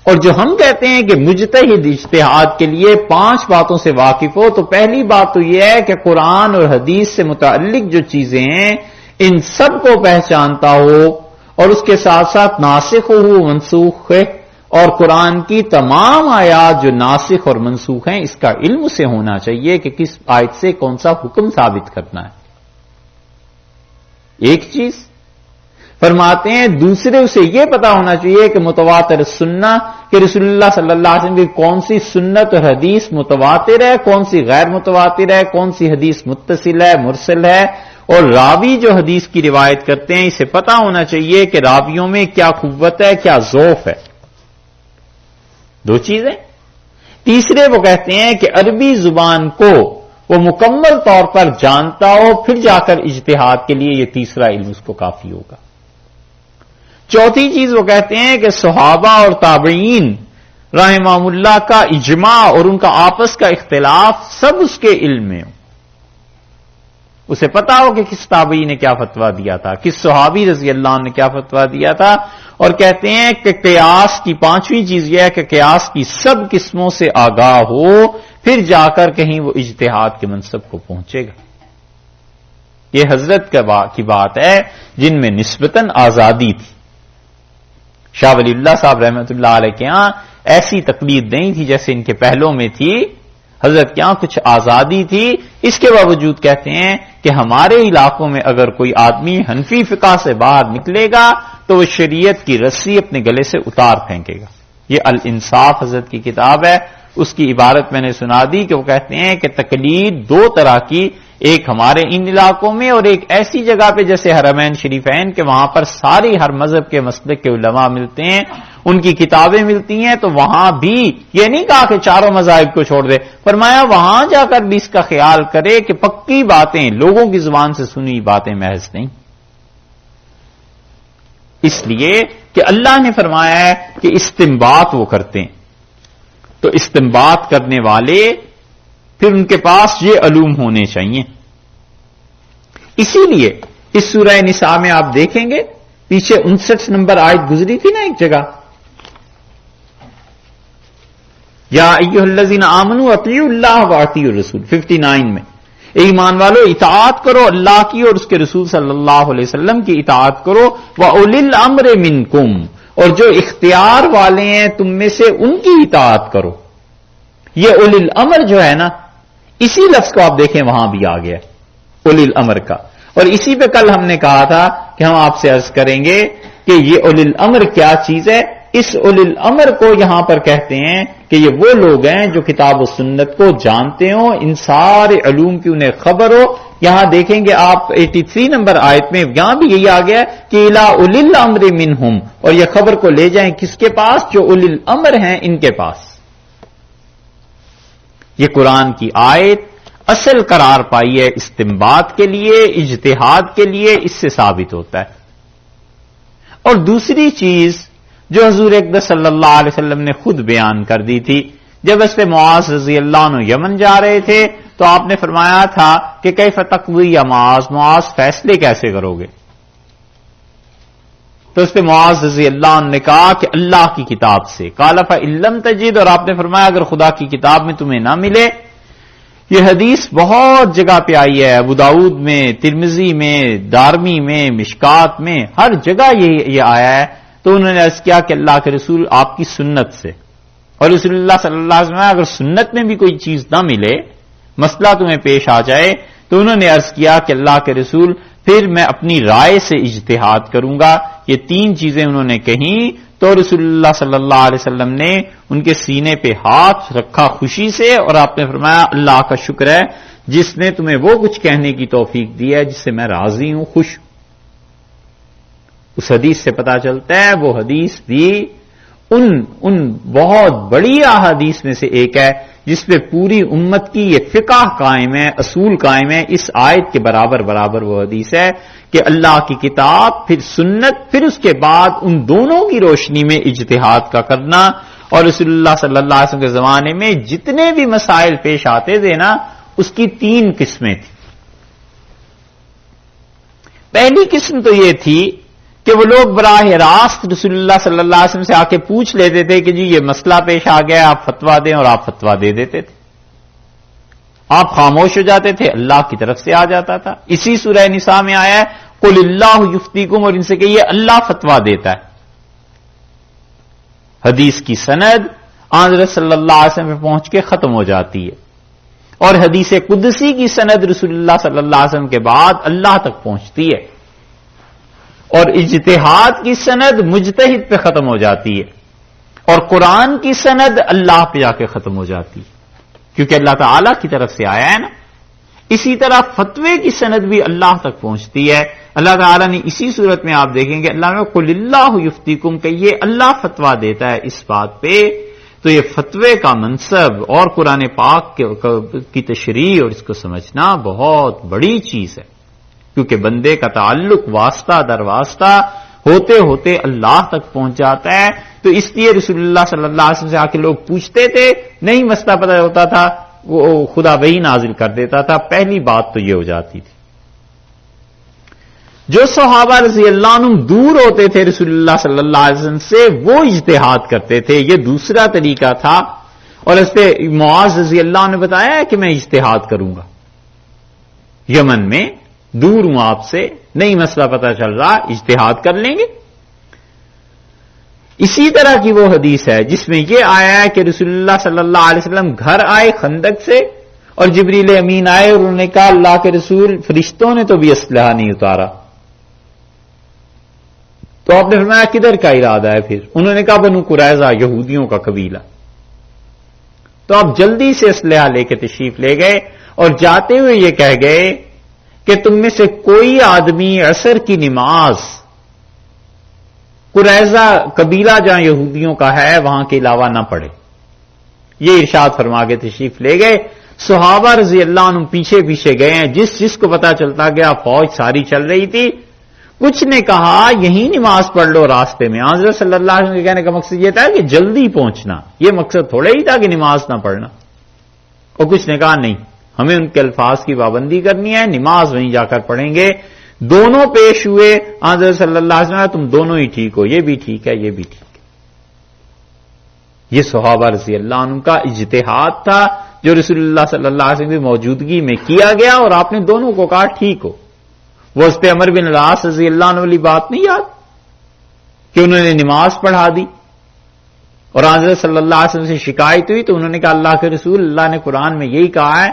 اور جو ہم کہتے ہیں کہ مجتہد اجتہاد کے لیے 5 باتوں سے واقف ہو، تو پہلی بات تو یہ ہے کہ قرآن اور حدیث سے متعلق جو چیزیں ہیں ان سب کو پہچانتا ہو، اور اس کے ساتھ ساتھ ناسخ ہو منسوخ ہے، اور قرآن کی تمام آیات جو ناسخ اور منسوخ ہیں اس کا علم اسے ہونا چاہیے کہ کس آیت سے کون سا حکم ثابت کرنا ہے. ایک چیز فرماتے ہیں. دوسرے اسے یہ پتا ہونا چاہیے کہ متواتر سننا، کہ رسول اللہ صلی اللہ علیہ وسلم کی کون سی سنت اور حدیث متواتر ہے، کون سی غیر متواتر ہے، کون سی حدیث متصل ہے، مرسل ہے. اور راوی جو حدیث کی روایت کرتے ہیں اسے پتا ہونا چاہیے کہ راویوں میں کیا قوت ہے، کیا ضعف ہے. 2 چیزیں. تیسرے وہ کہتے ہیں کہ عربی زبان کو وہ مکمل طور پر جانتا ہو، پھر جا کر اجتہاد کے لیے یہ تیسرا علم اس کو کافی ہوگا. چوتھی چیز وہ کہتے ہیں کہ صحابہ اور تابعین رحمہم اللہ کا اجماع اور ان کا آپس کا اختلاف سب اس کے علم میں ہو. اسے پتا ہو کہ کس تابعی نے کیا فتویٰ دیا تھا، کس صحابی رضی اللہ عنہ نے کیا فتویٰ دیا تھا. اور کہتے ہیں کہ قیاس کی 5ویں چیز یہ ہے کہ قیاس کی سب قسموں سے آگاہ ہو، پھر جا کر کہیں وہ اجتہاد کے منصب کو پہنچے گا. یہ حضرت کی بات ہے جن میں نسبتاً آزادی تھی. شاہ ولی اللہ صاحب رحمۃ اللہ علیہ کے ہاں ایسی تقلید نہیں تھی جیسے ان کے پہلوں میں تھی. حضرت کے ہاں کچھ آزادی تھی. اس کے باوجود کہتے ہیں کہ ہمارے علاقوں میں اگر کوئی آدمی حنفی فقہ سے باہر نکلے گا تو وہ شریعت کی رسی اپنے گلے سے اتار پھینکے گا. یہ الانصاف حضرت کی کتاب ہے، اس کی عبارت میں نے سنا دی کہ وہ کہتے ہیں کہ تقلید 2 طرح کی، ایک ہمارے ان علاقوں میں اور ایک ایسی جگہ پہ جیسے حرمین شریفین کہ وہاں پر ساری ہر مذہب کے مسلک کے علماء ملتے ہیں، ان کی کتابیں ملتی ہیں، تو وہاں بھی یہ نہیں کہا کہ چاروں مذاہب کو چھوڑ دے، فرمایا وہاں جا کر بھی اس کا خیال کرے کہ پکی باتیں، لوگوں کی زبان سے سنی باتیں محض نہیں، اس لیے کہ اللہ نے فرمایا ہے کہ استنباط وہ کرتے ہیں، تو استنباط کرنے والے پھر ان کے پاس یہ علوم ہونے چاہیے۔ اسی لیے اس سورہ نساء میں آپ دیکھیں گے پیچھے 59 نمبر آیت گزری تھی نا ایک جگہ، یا ایھا الذین آمنوا اطیعوا اللہ واطیعوا الرسول، 59 میں، اے ایمان والو اطاعت کرو اللہ کی اور اس کے رسول صلی اللہ علیہ وسلم کی اطاعت کرو، وَأُولِي الْأَمْرِ مِنْكُمْ، اور جو اختیار والے ہیں تم میں سے ان کی اطاعت کرو۔ یہ اولی الامر جو ہے نا، اسی لفظ کو آپ دیکھیں وہاں بھی آ گیا اولی الامر کا، اور اسی پہ کل ہم نے کہا تھا کہ ہم آپ سے عرض کریں گے کہ یہ اولی الامر کیا چیز ہے۔ اس اولی الامر کو یہاں پر کہتے ہیں کہ یہ وہ لوگ ہیں جو کتاب و سنت کو جانتے ہوں، ان سارے علوم کی انہیں خبر ہو۔ یہاں دیکھیں گے آپ 83 نمبر آیت میں یہاں بھی یہی آ گیا کہ الی اولی الامر منہم، اور یہ خبر کو لے جائیں کس کے پاس؟ جو اولی الامر ہیں ان کے پاس۔ یہ قرآن کی آیت اصل قرار پائی ہے استنباط کے لیے، اجتہاد کے لیے، اس سے ثابت ہوتا ہے۔ اور دوسری چیز جو حضور اقدس صلی اللہ علیہ وسلم نے خود بیان کر دی تھی، جب اس پہ معاذ رضی اللہ عنہ یمن جا رہے تھے تو آپ نے فرمایا تھا کہ کیف تقضی یا معاذ فیصلے کیسے کرو گے؟ تو اس پہ معاذ رضی اللہ عنہ نے کہا کہ اللہ کی کتاب سے، قال فإن لم تجد، اور آپ نے فرمایا اگر خدا کی کتاب میں تمہیں نہ ملے۔ یہ حدیث بہت جگہ پہ آئی ہے، ابو داؤد میں، ترمذی میں، دارمی میں، مشکات میں، ہر جگہ یہ آیا ہے۔ تو انہوں نے عرض کیا کہ اللہ کے رسول آپ کی سنت سے، اور رسول اللہ صلی اللہ علیہ وسلم اگر سنت میں بھی کوئی چیز نہ ملے، مسئلہ تمہیں پیش آ جائے، تو انہوں نے عرض کیا کہ اللہ کے رسول پھر میں اپنی رائے سے اجتہاد کروں گا۔ یہ تین چیزیں انہوں نے کہیں تو رسول اللہ صلی اللہ علیہ وسلم نے ان کے سینے پہ ہاتھ رکھا خوشی سے، اور آپ نے فرمایا اللہ کا شکر ہے جس نے تمہیں وہ کچھ کہنے کی توفیق دی ہے جس سے میں راضی ہوں، خوش ہوں۔ اس حدیث سے پتا چلتا ہے وہ حدیث بھی ان بہت بڑی احادیث میں سے ایک ہے جس پہ پوری امت کی یہ فقہ قائم ہے، اصول قائم ہے۔ اس آیت کے برابر وہ حدیث ہے کہ اللہ کی کتاب، پھر سنت، پھر اس کے بعد ان دونوں کی روشنی میں اجتہاد کا کرنا۔ اور رسول اللہ صلی اللہ علیہ وسلم کے زمانے میں جتنے بھی مسائل پیش آتے تھے نا، اس کی 3 قسمیں تھیں۔ پہلی قسم تو یہ تھی کہ وہ لوگ براہ راست رسول اللہ صلی اللہ علیہ وسلم سے آ کے پوچھ لیتے تھے کہ جی یہ مسئلہ پیش آ گیا، آپ فتویٰ دیں، اور آپ فتویٰ دے دیتے تھے۔ آپ خاموش ہو جاتے تھے، اللہ کی طرف سے آ جاتا تھا۔ اسی سورہ نساء میں آیا ہے قل اللہ یفتیکم، اور ان سے کہیے اللہ فتویٰ دیتا ہے۔ حدیث کی سند حضرت صلی اللہ علیہ وسلم پہ پہنچ کے ختم ہو جاتی ہے، اور حدیث قدسی کی سند رسول اللہ صلی اللہ علیہ وسلم کے بعد اللہ تک پہنچتی ہے، اور اجتہاد کی سند مجتہد پہ ختم ہو جاتی ہے، اور قرآن کی سند اللہ پہ جا کے ختم ہو جاتی ہے، کیونکہ اللہ تعالی کی طرف سے آیا ہے نا۔ اسی طرح فتوے کی سند بھی اللہ تک پہنچتی ہے۔ اللہ تعالیٰ نے اسی صورت میں آپ دیکھیں گے اللہ نے قل اللہ یفتیکم کہ یہ اللہ فتویٰ دیتا ہے اس بات پہ، تو یہ فتوے کا منصب اور قرآن پاک کی تشریح اور اس کو سمجھنا بہت بڑی چیز ہے، کیونکہ بندے کا تعلق واسطہ در واسطہ ہوتے ہوتے اللہ تک پہنچ جاتا ہے۔ تو اس لیے رسول اللہ صلی اللہ علیہ وسلم سے آ کے لوگ پوچھتے تھے، نہیں مسئلہ پتہ ہوتا تھا، وہ خدا وہی نازل کر دیتا تھا۔ پہلی بات تو یہ ہو جاتی تھی۔ جو صحابہ رضی اللہ عنہ دور ہوتے تھے رسول اللہ صلی اللہ علیہ وسلم سے، وہ اجتہاد کرتے تھے، یہ دوسرا طریقہ تھا۔ اور اس پہ معاذ رضی اللہ عنہ نے بتایا ہے کہ میں اجتہاد کروں گا، یمن میں دور ہوں آپ سے، نہیں مسئلہ پتہ چل رہا، اجتہاد کر لیں گے۔ اسی طرح کی وہ حدیث ہے جس میں یہ آیا ہے کہ رسول اللہ صلی اللہ علیہ وسلم گھر آئے خندق سے، اور جبریل امین آئے اور انہوں نے کہا اللہ کے رسول فرشتوں نے تو بھی اسلحہ نہیں اتارا۔ تو آپ نے فرمایا کدھر کا ارادہ ہے پھر؟ انہوں نے کہا بنو قریظہ، یہودیوں کا قبیلہ۔ تو آپ جلدی سے اسلحہ لے کے تشریف لے گئے، اور جاتے ہوئے یہ کہہ گئے کہ تم میں سے کوئی آدمی عصر کی نماز قریظہ قبیلہ جہاں یہودیوں کا ہے وہاں کے علاوہ نہ پڑھے. یہ ارشاد فرما کے تشریف لے گئے. صحابہ رضی اللہ عنہ پیچھے پیچھے گئے ہیں. جس کو پتا چلتا گیا فوج ساری چل رہی تھی. کچھ نے کہا یہی نماز پڑھ لو راستے میں. حضرت صلی اللہ علیہ وسلم کے کہنے کا مقصد یہ تھا کہ جلدی پہنچنا. یہ مقصد تھوڑا ہی تھا کہ نماز نہ پڑھنا. اور کچھ نے کہا نہیں ہمیں ان کے الفاظ کی پابندی کرنی ہے, نماز وہیں جا کر پڑھیں گے. دونوں پیش ہوئے. حضرت صلی اللہ علیہ وسلم تم دونوں ہی ٹھیک ہو, یہ بھی ٹھیک ہے یہ بھی ٹھیک ہے. یہ صحابہ رضی اللہ عنہ کا اجتہاد تھا جو رسول اللہ صلی اللہ علیہ وسلم کی موجودگی میں کیا گیا, اور آپ نے دونوں کو کہا ٹھیک ہو. وہ اس پہ عمر بن العاص رضی اللہ عنہ والی بات نہیں یاد کہ انہوں نے نماز پڑھا دی اور حضرت صلی اللہ علیہ وسلم سے شکایت ہوئی تو انہوں نے کہا اللہ کے رسول, اللہ نے قرآن میں یہی کہا ہے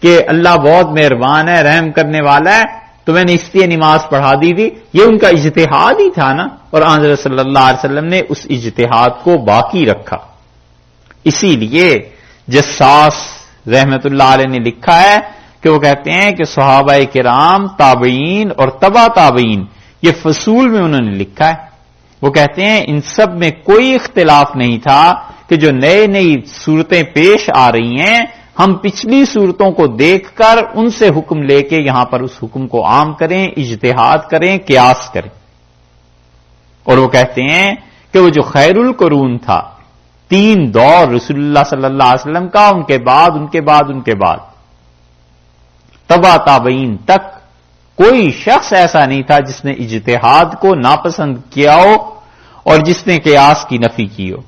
کہ اللہ بہت مہربان ہے رحم کرنے والا ہے, تو میں نے اس لیے نماز پڑھا دی تھی. یہ ان کا اجتہاد ہی تھا نا, اور حضرت صلی اللہ علیہ وسلم نے اس اجتہاد کو باقی رکھا. اسی لیے جساس رحمت اللہ علیہ نے لکھا ہے کہ وہ کہتے ہیں کہ صحابہ کرام تابعین اور تبع تابعین یہ فصول میں انہوں نے لکھا ہے. وہ کہتے ہیں ان سب میں کوئی اختلاف نہیں تھا کہ جو نئی نئی صورتیں پیش آ رہی ہیں ہم پچھلی صورتوں کو دیکھ کر ان سے حکم لے کے یہاں پر اس حکم کو عام کریں, اجتہاد کریں, قیاس کریں. اور وہ کہتے ہیں کہ وہ جو خیر القرون تھا 3 دور رسول اللہ صلی اللہ علیہ وسلم کا, ان کے بعد تبع تابعین تک کوئی شخص ایسا نہیں تھا جس نے اجتہاد کو ناپسند کیا ہو اور جس نے قیاس کی نفی کی ہو.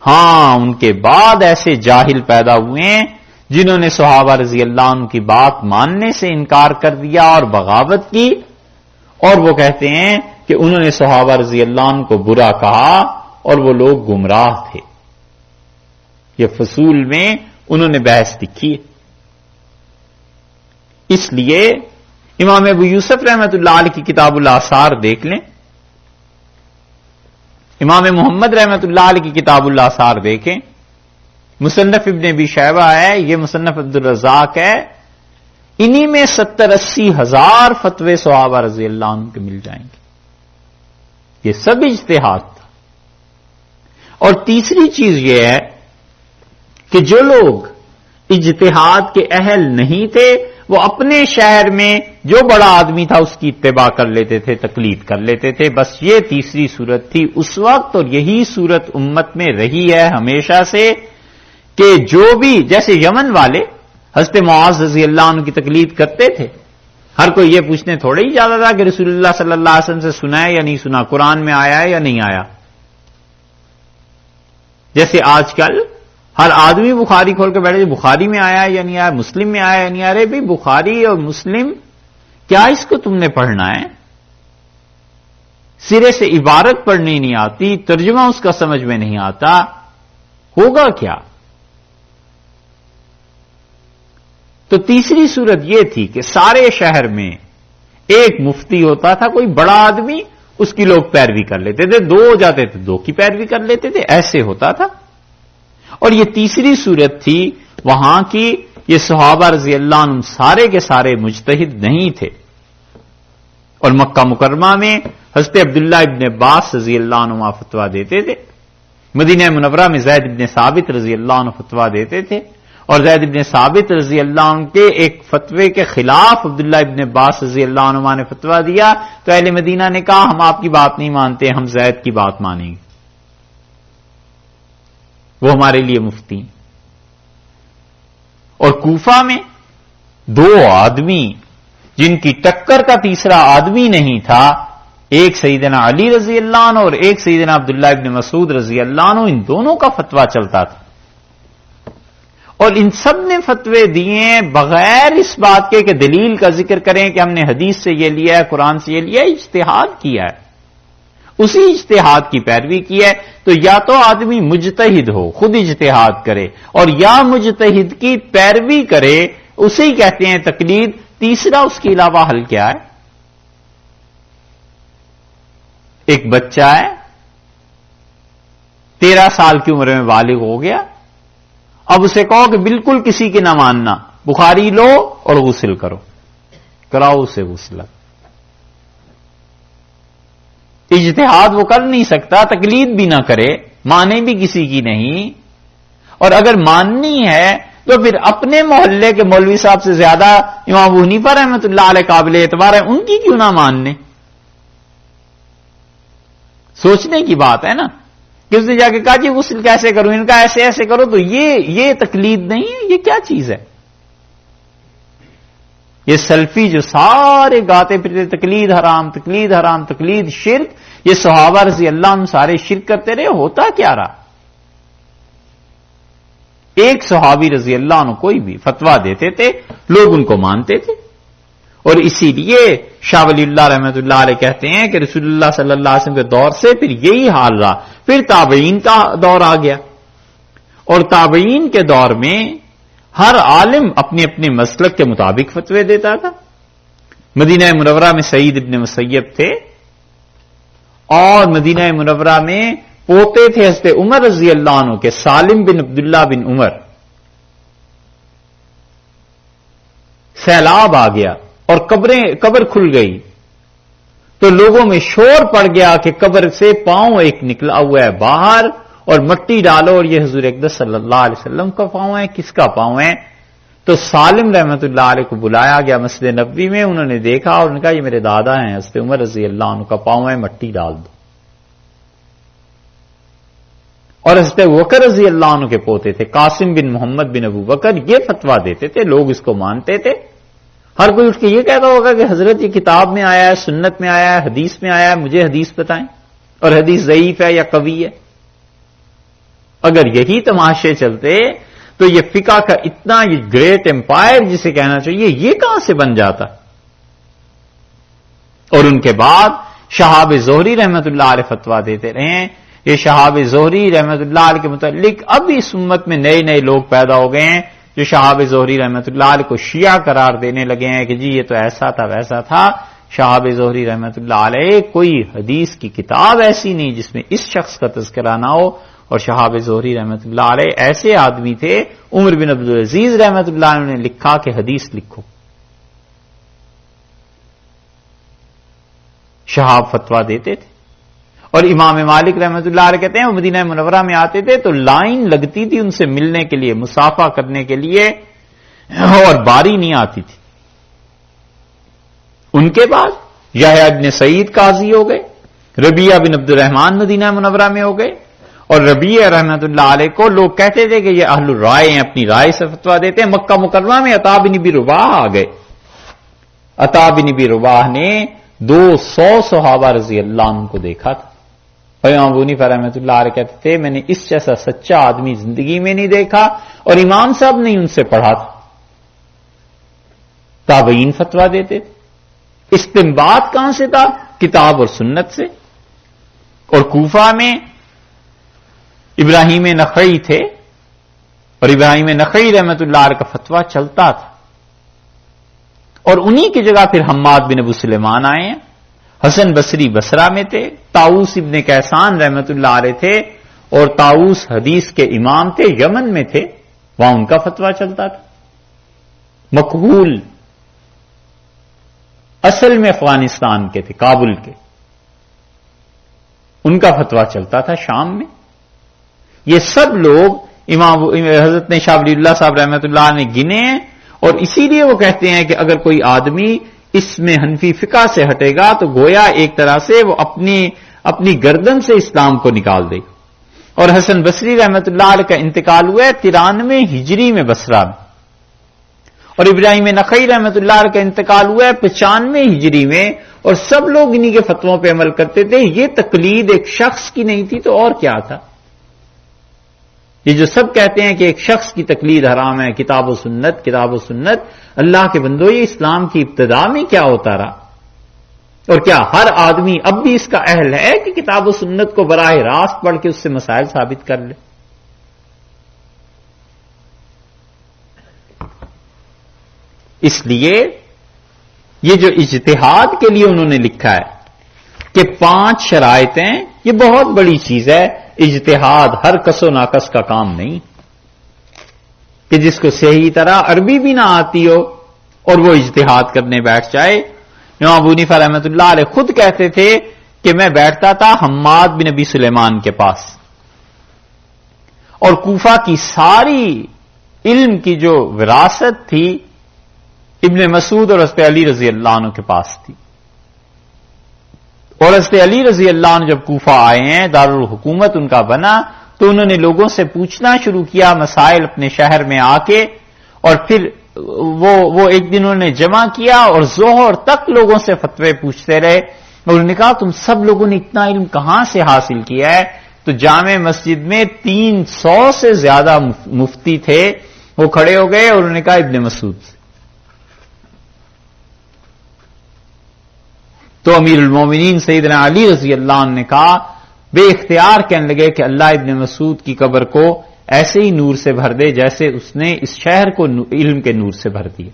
ہاں ان کے بعد ایسے جاہل پیدا ہوئے ہیں جنہوں نے صحابہ رضی اللہ عنہ کی بات ماننے سے انکار کر دیا اور بغاوت کی, اور وہ کہتے ہیں کہ انہوں نے صحابہ رضی اللہ عنہ کو برا کہا اور وہ لوگ گمراہ تھے. یہ فصول میں انہوں نے بحث لکھی ہے. اس لیے امام ابو یوسف رحمت اللہ علیہ کی کتاب الاثار دیکھ لیں, امام محمد رحمت اللہ علیہ کی کتاب الاثار دیکھیں, مصنف ابن ابی شیبہ ہے, یہ مصنف عبد الرزاق ہے, انہی میں 70-80 ہزار فتوے صحابہ رضی اللہ عنہ کے مل جائیں گے. یہ سب اجتہاد تھا. اور تیسری چیز یہ ہے کہ جو لوگ اجتہاد کے اہل نہیں تھے وہ اپنے شہر میں جو بڑا آدمی تھا اس کی اتباع کر لیتے تھے, تقلید کر لیتے تھے. بس یہ تیسری صورت تھی اس وقت, اور یہی صورت امت میں رہی ہے ہمیشہ سے کہ جو بھی جیسے یمن والے حضرت معاذ رضی اللہ عنہ کی تقلید کرتے تھے, ہر کوئی یہ پوچھنے تھوڑے ہی جاتا تھا کہ رسول اللہ صلی اللہ علیہ وسلم سے سنا ہے یا نہیں سنا, قرآن میں آیا ہے یا نہیں آیا. جیسے آج کل ہر آدمی بخاری کھول کے بیٹھے بخاری میں آیا ہے یا نہیں آیا, مسلم میں آیا یا نہیں آیا. ارے بھائی بخاری اور مسلم کیا اس کو تم نے پڑھنا ہے؟ سرے سے عبارت پڑھنی نہیں آتی, ترجمہ اس کا سمجھ میں نہیں آتا, ہوگا کیا؟ تو تیسری صورت یہ تھی کہ سارے شہر میں ایک مفتی ہوتا تھا, کوئی بڑا آدمی, اس کی لوگ پیروی کر لیتے تھے, 2 ہو جاتے تھے 2 کی پیروی کر لیتے تھے, ایسے ہوتا تھا. اور یہ تیسری صورت تھی وہاں کی. یہ صحابہ رضی اللہ عنہ سارے کے سارے مجتہد نہیں تھے, اور مکہ مکرمہ میں حضرت عبداللہ ابن عباس رضی اللہ عنہ فتویٰ دیتے تھے, مدینہ منورہ میں زید ابن ثابت رضی اللہ عنہ فتویٰ دیتے تھے, اور زید ابن ثابت رضی اللہ عنہ کے ایک فتوے کے خلاف عبداللہ ابن عباس رضی اللہ عنہ نے فتویٰ دیا تو اہل مدینہ نے کہا ہم آپ کی بات نہیں مانتے, ہم زید کی بات مانیں گے, وہ ہمارے لیے مفتی. اور کوفہ میں 2 آدمی جن کی ٹکر کا تیسرا آدمی نہیں تھا, ایک سیدنا علی رضی اللہ عنہ اور ایک سیدنا عبداللہ ابن مسعود رضی اللہ عنہ, ان دونوں کا فتویٰ چلتا تھا. اور ان سب نے فتوے دیے بغیر اس بات کے کہ دلیل کا ذکر کریں کہ ہم نے حدیث سے یہ لیا ہے, قرآن سے یہ لیا ہے, اجتہاد کیا ہے, اسی اجتہاد کی پیروی کی ہے. تو یا تو آدمی مجتہد ہو, خود اجتہاد کرے, اور یا مجتہد کی پیروی کرے, اسے ہی کہتے ہیں تقلید. تیسرا اس کے علاوہ حل کیا ہے؟ ایک بچہ ہے 13 سال کی عمر میں بالغ ہو گیا, اب اسے کہو کہ بالکل کسی کی نہ ماننا, بخاری لو اور غسل کرو، کراؤ اسے غسل۔ اجتہاد وہ کر نہیں سکتا، تقلید بھی نہ کرے، مانے بھی کسی کی نہیں، اور اگر ماننی ہے تو پھر اپنے محلے کے مولوی صاحب سے زیادہ امام ابو حنیفہ رحمۃ اللہ علیہ قابل اعتبار ہے، ان کی کیوں نہ ماننے؟ سوچنے کی بات ہے نا کہ اس نے جا کے کہا جی غسل کیسے کروں، ان کا ایسے ایسے کرو، تو یہ تقلید نہیں ہے، یہ کیا چیز ہے؟ یہ سلفی جو سارے گاتے پھرتے تقلید حرام، تقلید حرام، تقلید شرک، یہ صحابہ رضی اللہ عنہ سارے شرک کرتے رہے، ہوتا کیا رہا؟ ایک صحابی رضی اللہ عنہ کوئی بھی فتویٰ دیتے تھے، لوگ ان کو مانتے تھے، اور اسی لیے شاہ ولی اللہ رحمۃ اللہ علیہ کہتے ہیں کہ رسول اللہ صلی اللہ علیہ وسلم کے دور سے پھر یہی حال رہا، پھر تابعین کا دور آ گیا، اور تابعین کے دور میں ہر عالم اپنے اپنے مسلک کے مطابق فتوے دیتا تھا۔ مدینہ منورہ میں سعید ابن مسیب تھے، اور مدینہ منورہ میں پوتے تھے حضرت عمر رضی اللہ عنہ کے، سالم بن عبداللہ بن عمر۔ سیلاب آ گیا اور قبر کھل گئی، تو لوگوں میں شور پڑ گیا کہ قبر سے پاؤں ایک نکلا ہوا ہے باہر، اور مٹی ڈالو، اور یہ حضور اقدس صلی اللہ علیہ وسلم کا پاؤں ہے، کس کا پاؤں ہے؟ تو سالم رحمۃ اللہ علیہ کو بلایا گیا مسجد نبوی میں، انہوں نے دیکھا اور انہوں نے کہا یہ میرے دادا ہیں حضرت عمر رضی اللہ عنہ کا پاؤں ہے، مٹی ڈال دو۔ اور حضرت بکر رضی اللہ عنہ کے پوتے تھے قاسم بن محمد بن ابو بکر، یہ فتویٰ دیتے تھے، لوگ اس کو مانتے تھے۔ ہر کوئی اٹھ کے یہ کہتا ہوگا کہ حضرت یہ کتاب میں آیا ہے، سنت میں آیا ہے، حدیث میں آیا ہے، مجھے حدیث بتائیں، اور حدیث ضعیف ہے یا قوی ہے۔ اگر یہی تماشے چلتے تو یہ فقہ کا اتنا یہ گریٹ امپائر جسے کہنا چاہیے، یہ کہاں سے بن جاتا؟ اور ان کے بعد شہاب زہری رحمۃ اللہ علیہ فتویٰ دیتے رہے ہیں۔ یہ شہاب زہری رحمۃ اللہ علیہ کے متعلق اب اس امت میں نئے نئے لوگ پیدا ہو گئے ہیں جو شہاب زہری رحمۃ اللہ علیہ کو شیعہ قرار دینے لگے ہیں کہ جی یہ تو ایسا تھا ویسا تھا۔ شہاب زہری رحمۃ اللہ علیہ کوئی حدیث کی کتاب ایسی نہیں جس میں اس شخص کا تذکرہ نہ ہو، اور شہاب زہری رحمۃ اللہ علیہ ایسے آدمی تھے، عمر بن عبدالعزیز رحمۃ اللہ علیہ نے لکھا کہ حدیث لکھو، شہاب فتویٰ دیتے تھے۔ اور امام مالک رحمۃ اللہ علیہ کہتے ہیں وہ مدینہ منورہ میں آتے تھے تو لائن لگتی تھی ان سے ملنے کے لیے، مصافحہ کرنے کے لیے، اور باری نہیں آتی تھی۔ ان کے بعد یحییٰ بن سعید قاضی ہو گئے، ربیعہ بن عبد الرحمن مدینہ منورہ میں ہو گئے، اور ربیعہ رحمۃ اللہ علیہ کو لوگ کہتے تھے کہ یہ اہل الرائے ہیں، اپنی رائے سے فتویٰ دیتے ہیں۔ مکہ مکرمہ میں عطا بن ابی رباح آ گئے۔ عطا بن ابی رباح نے 200 صحابہ رضی اللہ عنہ کو دیکھا تھا، اور امام ابو حنیفہ رحمۃ اللہ علیہ کہتے تھے میں نے اس جیسا سچا آدمی زندگی میں نہیں دیکھا، اور امام صاحب نے ان سے پڑھا تھا۔ تابعین فتویٰ دیتے تھے، استنباط کہاں سے تھا؟ کتاب اور سنت سے۔ اور کوفہ میں ابراہیم نخعی تھے، اور ابراہیم نخعی رحمۃ اللہ علیہ کا فتویٰ چلتا تھا، اور انہی کی جگہ پھر حماد بن ابو سلیمان آئے ہیں۔ حسن بصری بصرہ میں تھے، طاؤس ابن کیسان رحمۃ اللہ علیہ تھے، اور طاؤس حدیث کے امام تھے، یمن میں تھے، وہاں ان کا فتویٰ چلتا تھا۔ مکحول اصل میں افغانستان کے تھے، کابل کے، ان کا فتویٰ چلتا تھا شام میں۔ یہ سب لوگ امام حضرت نے شاہ ولی اللہ صاحب رحمۃ اللہ نے گنے ہیں، اور اسی لیے وہ کہتے ہیں کہ اگر کوئی آدمی اس میں حنفی فقہ سے ہٹے گا تو گویا ایک طرح سے وہ اپنی گردن سے اسلام کو نکال دے گا۔ اور حسن بصری رحمۃ اللہ علیہ کا انتقال ہوا ہے 93 ہجری میں بصرہ میں، اور ابراہیم نخعی رحمۃ اللہ علیہ کا انتقال ہوا ہے 95 ہجری میں، اور سب لوگ انہی کے فتووں پہ عمل کرتے تھے۔ یہ تقلید ایک شخص کی نہیں تھی تو اور کیا تھا؟ یہ جو سب کہتے ہیں کہ ایک شخص کی تقلید حرام ہے، کتاب و سنت، کتاب و سنت، اللہ کے بندو یہ اسلام کی ابتدا میں کیا ہوتا رہا؟ اور کیا ہر آدمی اب بھی اس کا اہل ہے کہ کتاب و سنت کو براہ راست پڑھ کے اس سے مسائل ثابت کر لے؟ اس لیے یہ جو اجتہاد کے لیے انہوں نے لکھا ہے کہ 5 شرائطیں، یہ بہت بڑی چیز ہے۔ اجتہاد ہر کس و ناقص کا کام نہیں، کہ جس کو صحیح طرح عربی بھی نہ آتی ہو اور وہ اجتہاد کرنے بیٹھ جائے. امام ابو حنیفہ رحمۃ اللہ علیہ خود کہتے تھے کہ میں بیٹھتا تھا حماد بن ابی سلیمان کے پاس، اور کوفہ کی ساری علم کی جو وراثت تھی ابن مسعود اور حضرت علی رضی اللہ عنہ کے پاس تھی. اور حضرت علی رضی اللہ عنہ جب کوفہ آئے ہیں، دارالحکومت ان کا بنا، تو انہوں نے لوگوں سے پوچھنا شروع کیا مسائل اپنے شہر میں آ کے، اور پھر وہ ایک دن انہوں نے جمع کیا اور ظہر تک لوگوں سے فتوے پوچھتے رہے. اور انہوں نے کہا تم سب لوگوں نے اتنا علم کہاں سے حاصل کیا ہے؟ تو جامع مسجد میں 300 سے زیادہ مفتی تھے، وہ کھڑے ہو گئے اور انہوں نے کہا ابن مسعود سے. تو امیر المومنین سیدنا علی رضی اللہ عنہ نے کہا، بے اختیار کہنے لگے کہ اللہ ابن مسعود کی قبر کو ایسے ہی نور سے بھر دے جیسے اس نے اس شہر کو علم کے نور سے بھر دیا.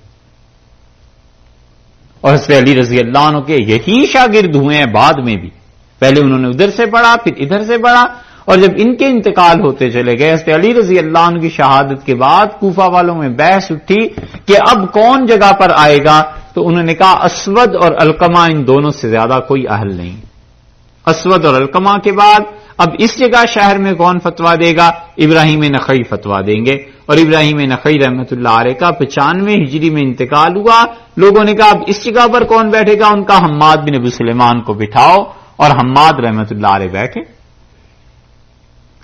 اور حضرت علی رضی اللہ عنہ کے یہی شاگرد ہوئے ہیں بعد میں بھی، پہلے انہوں نے ادھر سے پڑھا پھر ادھر سے پڑھا، اور جب ان کے انتقال ہوتے چلے گئے حضرت علی رضی اللہ عنہ کی شہادت کے بعد کوفہ والوں میں بحث اٹھی کہ اب کون جگہ پر آئے گا. تو انہوں نے کہا اسود اور علقمہ ان دونوں سے زیادہ کوئی اہل نہیں. اسود اور علقمہ کے بعد اب اس جگہ شہر میں کون فتوا دے گا؟ ابراہیم نخعی فتوا دیں گے. اور ابراہیم نخعی رحمۃ اللہ علیہ کا 95 ہجری میں انتقال ہوا. لوگوں نے کہا اب اس جگہ پر کون بیٹھے گا؟ ان کا حماد بن ابو سلیمان کو بٹھاؤ، اور حماد رحمۃ اللہ علیہ بیٹھے.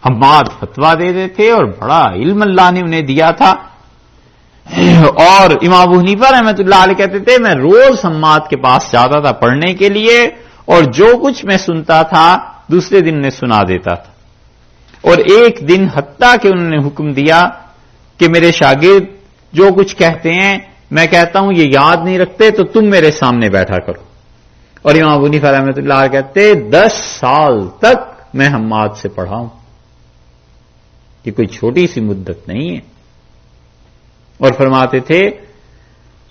حماد فتوا دے دیتے اور بڑا علم اللہ نے انہیں دیا تھا. اور امام ابو حنیفہ رحمۃ اللہ علیہ کہتے تھے میں روز حماد کے پاس جاتا تھا پڑھنے کے لیے، اور جو کچھ میں سنتا تھا دوسرے دن نے سنا دیتا تھا. اور ایک دن حتیٰ کہ انہوں نے حکم دیا کہ میرے شاگرد جو کچھ کہتے ہیں میں کہتا ہوں یہ یاد نہیں رکھتے تو تم میرے سامنے بیٹھا کرو. اور امام ابو حنیفہ رحمۃ اللہ علیہ کہتے 10 سال تک میں حماد سے پڑھا ہوں، یہ کوئی چھوٹی سی مدت نہیں ہے. اور فرماتے تھے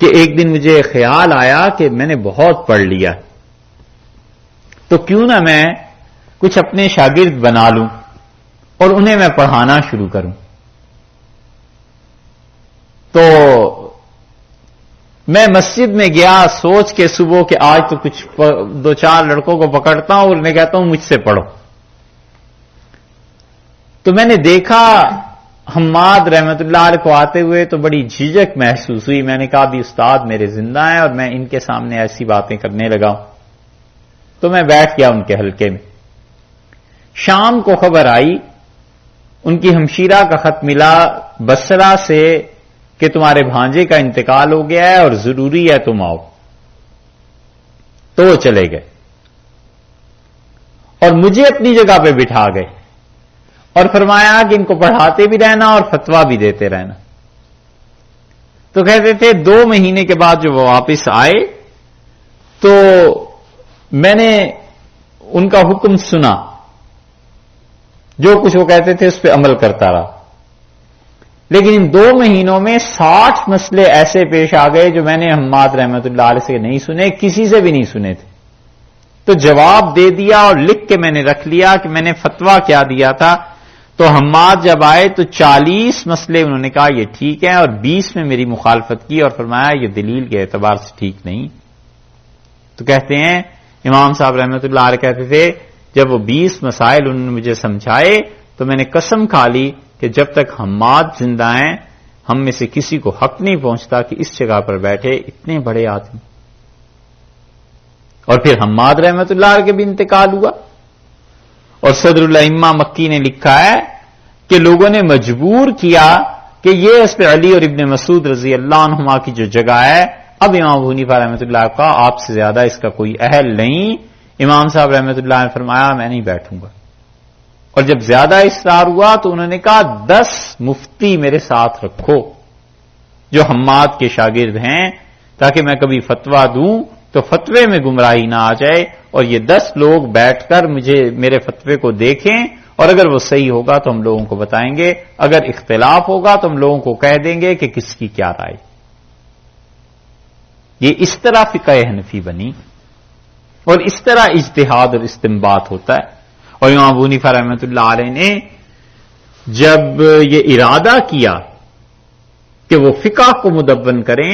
کہ ایک دن مجھے خیال آیا کہ میں نے بہت پڑھ لیا، تو کیوں نہ میں کچھ اپنے شاگرد بنا لوں اور انہیں میں پڑھانا شروع کروں. تو میں مسجد میں گیا سوچ کے صبح کہ آج تو کچھ 2-4 لڑکوں کو پکڑتا ہوں اور میں کہتا ہوں مجھ سے پڑھو. تو میں نے دیکھا حماد رحمت اللہ علیہ کو آتے ہوئے تو بڑی جھجک محسوس ہوئی. میں نے کہا بھی استاد میرے زندہ ہیں اور میں ان کے سامنے ایسی باتیں کرنے لگا ہوں. تو میں بیٹھ گیا ان کے حلقے میں. شام کو خبر آئی، ان کی ہمشیرہ کا خط ملا بصرہ سے کہ تمہارے بھانجے کا انتقال ہو گیا ہے اور ضروری ہے تم آؤ. تو وہ چلے گئے اور مجھے اپنی جگہ پہ بٹھا گئے اور فرمایا کہ ان کو پڑھاتے بھی رہنا اور فتوا بھی دیتے رہنا. تو کہتے تھے 2 مہینے کے بعد جو وہ واپس آئے تو میں نے ان کا حکم سنا، جو کچھ وہ کہتے تھے اس پہ عمل کرتا رہا. لیکن ان 2 مہینوں میں 60 مسئلے ایسے پیش آ گئے جو میں نے حماد رحمت اللہ علیہ سے نہیں سنے، کسی سے بھی نہیں سنے تھے. تو جواب دے دیا اور لکھ کے میں نے رکھ لیا کہ میں نے فتوا کیا دیا تھا. تو حماد جب آئے تو 40 مسئلے انہوں نے کہا یہ ٹھیک ہے اور 20 میں میری مخالفت کی اور فرمایا یہ دلیل کے اعتبار سے ٹھیک نہیں. تو کہتے ہیں امام صاحب رحمۃ اللہ علیہ کہتے تھے جب وہ 20 مسائل انہوں نے مجھے سمجھائے تو میں نے قسم کھا لی کہ جب تک حماد زندہ ہیں ہم میں سے کسی کو حق نہیں پہنچتا کہ اس جگہ پر بیٹھے اتنے بڑے آدمی. اور پھر حماد رحمۃ اللہ علیہ کے بھی انتقال ہوا. اور صدر الائمہ مکی نے لکھا ہے کہ لوگوں نے مجبور کیا کہ یہ حضرت علی اور ابن مسعود رضی اللہ عنہما کی جو جگہ ہے اب امام ابو حنیفہ رحمۃ اللہ کا آپ سے زیادہ اس کا کوئی اہل نہیں. امام صاحب رحمۃ اللہ نے فرمایا میں نہیں بیٹھوں گا. اور جب زیادہ اصرار ہوا تو انہوں نے کہا 10 مفتی میرے ساتھ رکھو جو حماد کے شاگرد ہیں تاکہ میں کبھی فتوا دوں تو فتوے میں گمراہی نہ آ جائے. اور یہ 10 لوگ بیٹھ کر میرے فتوے کو دیکھیں اور اگر وہ صحیح ہوگا تو ہم لوگوں کو بتائیں گے، اگر اختلاف ہوگا تو ہم لوگوں کو کہہ دیں گے کہ کس کی کیا رائے. یہ اس طرح فقہ حنفی بنی اور اس طرح اجتہاد اور استنباط ہوتا ہے. اور امام ابو حنیفہ رحمۃ اللہ علیہ نے جب یہ ارادہ کیا کہ وہ فقہ کو مدون کریں،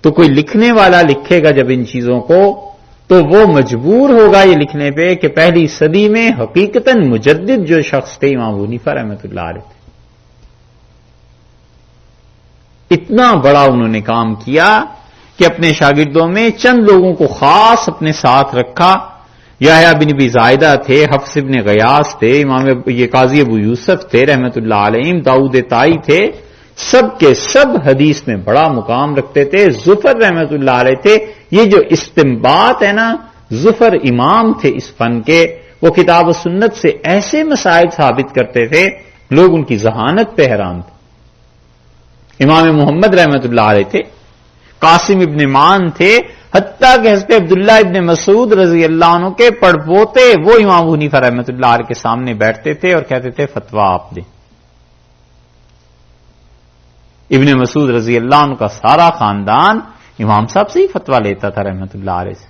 تو کوئی لکھنے والا لکھے گا جب ان چیزوں کو تو وہ مجبور ہوگا یہ لکھنے پہ کہ پہلی صدی میں حقیقتاً مجدد جو شخص تھے امام ابو حنیفہ رحمۃ اللہ علیہ تھے. اتنا بڑا انہوں نے کام کیا کہ اپنے شاگردوں میں چند لوگوں کو خاص اپنے ساتھ رکھا. یحییٰ بن ابی زائدہ تھے، حفص بن غیاث تھے، امام یہ قاضی ابو یوسف تھے رحمۃ اللہ علیہم، داؤد طائی تھے، سب کے سب حدیث میں بڑا مقام رکھتے تھے. ظفر رحمۃ اللہ علیہ تھے. یہ جو استنباط ہے نا، ظفر امام تھے اس فن کے. وہ کتاب و سنت سے ایسے مسائل ثابت کرتے تھے لوگ ان کی ذہانت پہ حیران تھے. امام محمد رحمۃ اللہ علیہ تھے، قاسم ابن مان تھے، حتیٰ کہ حضرت عبداللہ ابن مسعود رضی اللہ عنہ کے پڑپوتے وہ امام ابو حنیفہ رحمۃ اللہ علیہ کے سامنے بیٹھتے تھے اور کہتے تھے فتویٰ آپ دیں. ابن مسعود رضی اللہ عنہ کا سارا خاندان امام صاحب سے ہی فتویٰ لیتا تھا رحمۃ اللہ علیہ سے.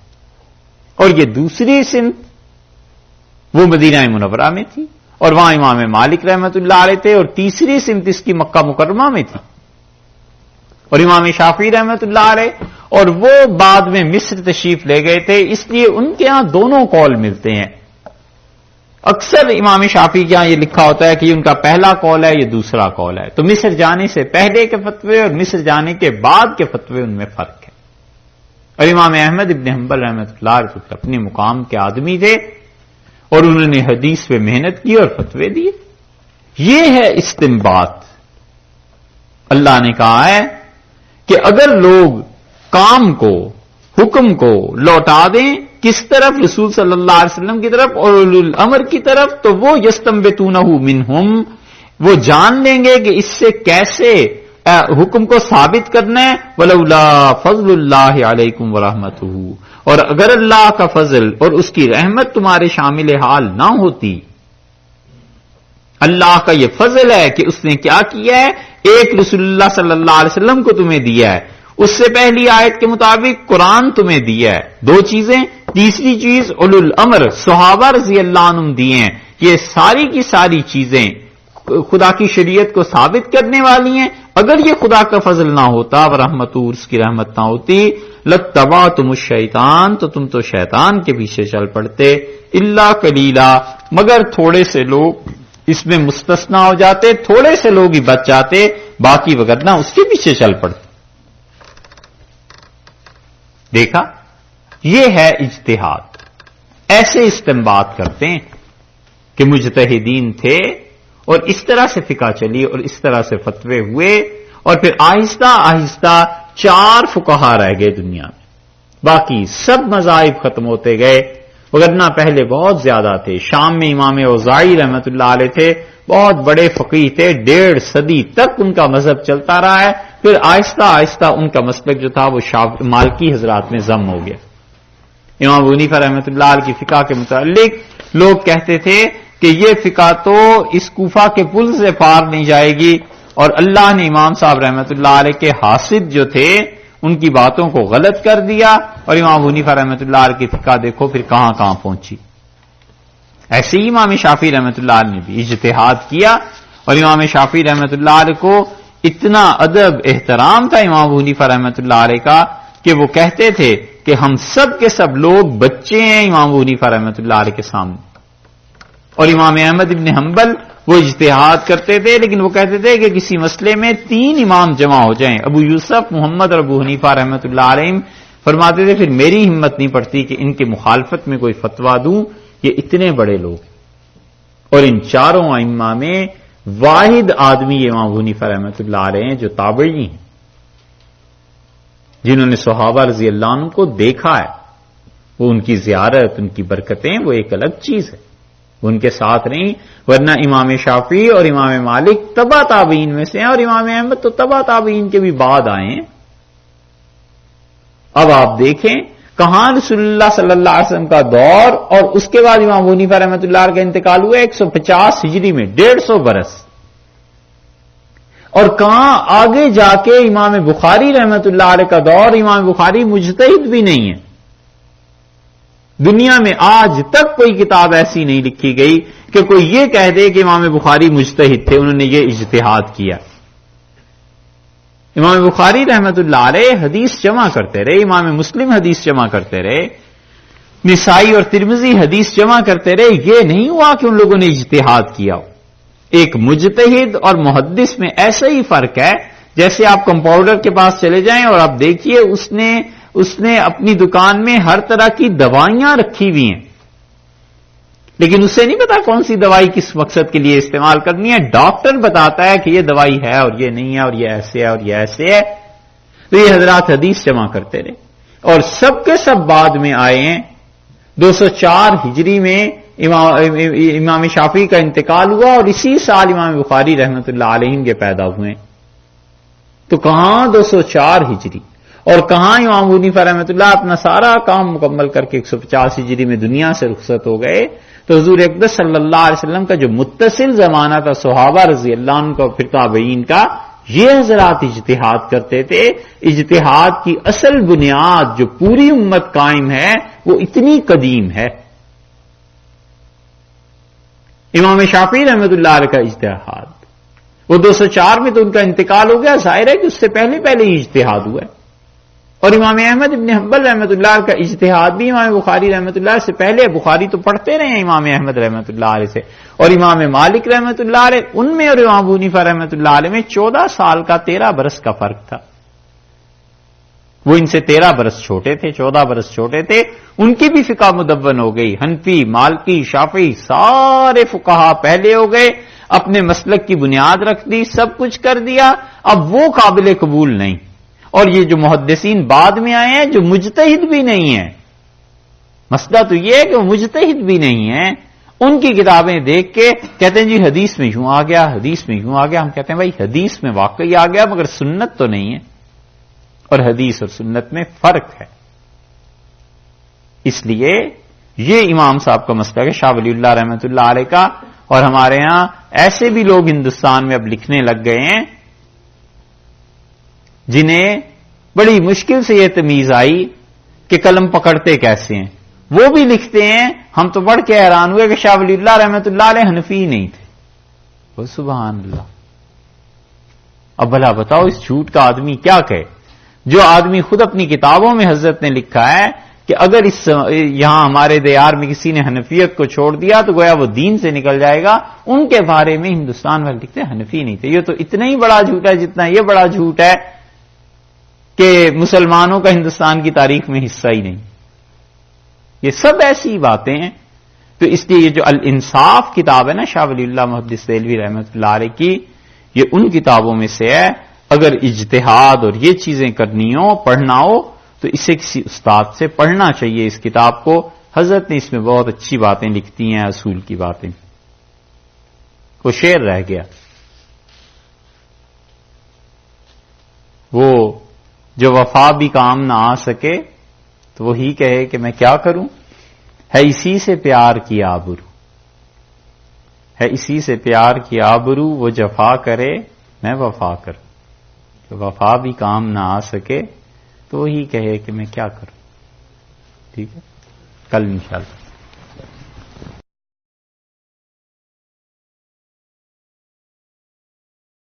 اور یہ دوسری سمت وہ مدینہ منورہ میں تھی اور وہاں امام مالک رحمۃ اللہ علیہ تھے، اور تیسری سمت اس کی مکہ مکرمہ میں تھی اور امام شافعی رحمۃ اللہ علیہ، اور وہ بعد میں مصر تشریف لے گئے تھے. اس لیے ان کے ہاں دونوں قول ملتے ہیں. اکثر امام شافعی کے ہاں یہ لکھا ہوتا ہے کہ ان کا پہلا قول ہے، یہ دوسرا قول ہے. تو مصر جانے سے پہلے کے فتوے اور مصر جانے کے بعد کے فتوے ان میں فرق ہے. اور امام احمد ابن حنبل رحمۃ اللہ علیہ اپنے مقام کے آدمی تھے اور انہوں نے حدیث پہ محنت کی اور فتوے دیے. یہ ہے استنباط. اللہ نے کہا ہے کہ اگر لوگ کام کو، حکم کو لوٹا دیں کس طرف؟ رسول صلی اللہ علیہ وسلم کی طرف اور اولو الامر کی طرف، تو وہ یستنبتونہ منہم، وہ جان لیں گے کہ اس سے کیسے حکم کو ثابت کرنا ہے. ولولا فضل اللہ علیکم ورحمتہ، اور اگر اللہ کا فضل اور اس کی رحمت تمہارے شامل حال نہ ہوتی. اللہ کا یہ فضل ہے کہ اس نے کیا کیا ہے، ایک رسول اللہ صلی اللہ علیہ وسلم کو تمہیں دیا ہے، اس سے پہلی آیت کے مطابق قرآن تمہیں دیا ہے، دو چیزیں. تیسری چیز اولو الامر صحابہ رضی اللہ عنہم دیے ہیں. یہ ساری کی ساری چیزیں خدا کی شریعت کو ثابت کرنے والی ہیں. اگر یہ خدا کا فضل نہ ہوتا ورحمت اس کی رحمت نہ ہوتی لتبعتم الشیطان، تو تم تو شیطان کے پیچھے چل پڑتے. الا قلیلا، مگر تھوڑے سے لوگ اس میں مستثنا ہو جاتے، تھوڑے سے لوگ ہی بچ جاتے، باقی وگرنہ اس کے پیچھے چل پڑتے. دیکھا، یہ ہے اجتہاد. ایسے استنباط کرتے ہیں کہ مجتہدین تھے اور اس طرح سے فقہ چلی اور اس طرح سے فتوے ہوئے، اور پھر آہستہ آہستہ 4 فقہا رہ گئے دنیا میں، باقی سب مذاہب ختم ہوتے گئے. وگرنہ پہلے بہت زیادہ تھے. شام میں امام اوزاعی رحمۃ اللہ علیہ تھے، بہت بڑے فقیہ تھے، 1.5 صدی تک ان کا مذہب چلتا رہا ہے. پھر آہستہ آہستہ ان کا مسلک جو تھا وہ مالکی حضرات میں ضم ہو گیا. امام ابو حنیفہ رحمۃ اللہ علیہ کی فقہ کے متعلق لوگ کہتے تھے کہ یہ فقہ تو اس کوفہ کے پل سے پار نہیں جائے گی، اور اللہ نے امام صاحب رحمۃ اللہ علیہ کے حاسد جو تھے ان کی باتوں کو غلط کر دیا، اور امام ابو حنیفہ رحمۃ اللہ علیہ کی فقہ دیکھو پھر کہاں کہاں پہنچی. ایسے ہی امام شافعی رحمۃ اللہ علیہ نے بھی اجتہاد کیا، اور امام شافعی رحمۃ اللہ علیہ کو اتنا ادب احترام تھا امام ابو حنیفہ رحمۃ اللہ علیہ کا کہ وہ کہتے تھے کہ ہم سب کے سب لوگ بچے ہیں امام ابو حنیفہ رحمۃ اللہ علیہ کے سامنے. اور امام احمد ابن حنبل وہ اجتہاد کرتے تھے، لیکن وہ کہتے تھے کہ کسی مسئلے میں 3 امام جمع ہو جائیں، ابو یوسف، محمد اور ابو حنیفہ رحمۃ اللہ علیہ. فرماتے تھے پھر میری ہمت نہیں پڑتی کہ ان کے مخالفت میں کوئی فتویٰ دوں، یہ اتنے بڑے لوگ. اور ان 4 ائمہ میں واحد آدمی امام ابو حنیفہ رحمۃ اللہ علیہ ہیں جو تابعی ہیں، جنہوں نے صحابہ رضی اللہ عنہ کو دیکھا ہے. وہ ان کی زیارت، ان کی برکتیں وہ ایک الگ چیز ہے، وہ ان کے ساتھ نہیں. ورنہ امام شافعی اور امام مالک تبع تابعین میں سے ہیں، اور امام احمد تو تبع تابعین کے بھی بعد آئے ہیں. اب آپ دیکھیں کہاں رسول اللہ صلی اللہ علیہ وسلم کا دور اور اس کے بعد امام ابو حنیفہ رحمۃ اللہ علیہ کا انتقال ہوا 150 ہجری میں، 150 برس. اور کہاں آگے جا کے امام بخاری رحمۃ اللہ علیہ کا دور. امام بخاری مجتہد بھی نہیں ہے. دنیا میں آج تک کوئی کتاب ایسی نہیں لکھی گئی کہ کوئی یہ کہہ دے کہ امام بخاری مجتہد تھے، انہوں نے یہ اجتہاد کیا. امام بخاری رحمت اللہ علیہ حدیث جمع کرتے رہے، امام مسلم حدیث جمع کرتے رہے، نسائی اور ترمذی حدیث جمع کرتے رہے. یہ نہیں ہوا کہ ان لوگوں نے اجتہاد کیا ہو. ایک مجتہد اور محدث میں ایسا ہی فرق ہے جیسے آپ کمپاؤنڈر کے پاس چلے جائیں اور آپ دیکھیے اس نے اپنی دکان میں ہر طرح کی دوائیاں رکھی ہوئی ہیں، لیکن اسے نہیں پتا کون سی دوائی کس مقصد کے لیے استعمال کرنی ہے. ڈاکٹر بتاتا ہے کہ یہ دوائی ہے اور یہ نہیں ہے اور یہ ایسے ہے اور یہ ایسے ہے. تو یہ حضرات حدیث جمع کرتے رہے اور سب کے سب بعد میں آئے ہیں. 204 ہجری میں امام شافعی کا انتقال ہوا اور اسی سال امام بخاری رحمت اللہ علیہ کے پیدا ہوئے. تو کہاں 204 ہجری اور کہاں امام ابو حنیفہ رحمت اللہ اپنا سارا کام مکمل کر کے 150 ہجری میں دنیا سے رخصت ہو گئے. تو حضور اقدس صلی اللہ علیہ وسلم کا جو متصل زمانہ تھا صحابہ رضی اللہ عنہ کا پھر تابعین کا، یہ حضرات اجتہاد کرتے تھے. اجتہاد کی اصل بنیاد جو پوری امت قائم ہے وہ اتنی قدیم ہے. امام شافعی رحمت اللہ علیہ کا اجتہاد وہ 204 میں تو ان کا انتقال ہو گیا، ظاہر ہے کہ اس سے پہلے ہی اجتہاد ہوا ہے. اور امام احمد ابن حنبل رحمت اللہ کا اجتہاد بھی امام بخاری رحمت اللہ سے پہلے. بخاری تو پڑھتے رہے ہیں امام احمد رحمت اللہ علیہ سے، اور امام مالک رحمت اللہ علیہ ان میں اور امام ابو حنیفہ رحمت اللہ علیہ میں 14 سال کا 13 برس کا فرق تھا. وہ ان سے 13 برس چھوٹے تھے، 14 برس چھوٹے تھے. ان کی بھی فقہ مدون ہو گئی. حنفی، مالکی، شافعی سارے فقہا پہلے ہو گئے، اپنے مسلک کی بنیاد رکھ دی، سب کچھ کر دیا. اب وہ قابل قبول نہیں. اور یہ جو محدثین بعد میں آئے ہیں جو مجتہد بھی نہیں ہیں، مسئلہ تو یہ ہے کہ وہ مجتہد بھی نہیں ہیں، ان کی کتابیں دیکھ کے کہتے ہیں جی حدیث میں یوں آ گیا، حدیث میں یوں آ گیا. ہم کہتے ہیں بھائی حدیث میں واقعی آ گیا مگر سنت تو نہیں ہے، اور حدیث اور سنت میں فرق ہے. اس لیے یہ امام صاحب کا مسئلہ ہے شاہ ولی اللہ رحمۃ اللہ علیہ کا. اور ہمارے ہاں ایسے بھی لوگ ہندوستان میں اب لکھنے لگ گئے ہیں جنہیں بڑی مشکل سے یہ تمیز آئی کہ قلم پکڑتے کیسے ہیں. وہ بھی لکھتے ہیں ہم تو پڑھ کے حیران ہوئے کہ شاہ ولی اللہ رحمۃ اللہ علیہ حنفی نہیں تھے. وہ سبحان اللہ. اب بھلا بتاؤ اس جھوٹ کا آدمی کیا کہے، جو آدمی خود اپنی کتابوں میں حضرت نے لکھا ہے کہ اگر یہاں ہمارے دیار میں کسی نے حنفیت کو چھوڑ دیا تو گویا وہ دین سے نکل جائے گا. ان کے بارے میں ہندوستان والے لکھتے ہیں حنفی نہیں تھے. یہ تو اتنا ہی بڑا جھوٹ ہے جتنا یہ بڑا جھوٹ ہے کہ مسلمانوں کا ہندوستان کی تاریخ میں حصہ ہی نہیں. یہ سب ایسی باتیں ہیں. تو اس لیے یہ جو الانصاف کتاب ہے نا شاہ ولی اللہ محدث دہلوی رحمۃ اللہ علیہ کی، یہ ان کتابوں میں سے ہے. اگر اجتہاد اور یہ چیزیں کرنی ہو، پڑھنا ہو، تو اسے کسی استاد سے پڑھنا چاہیے اس کتاب کو. حضرت نے اس میں بہت اچھی باتیں لکھتی ہیں، اصول کی باتیں. وہ شعر رہ گیا، وہ جو وفا بھی کام نہ آ سکے تو وہی کہے کہ میں کیا کروں، ہے اسی سے پیار کی آبرو، ہے اسی سے پیار کی آبرو، وہ جفا کرے میں وفا کروں. کہ وفا بھی کام نہ آ سکے تو وہی کہے کہ میں کیا کروں. ٹھیک ہے، کل انشاءاللہ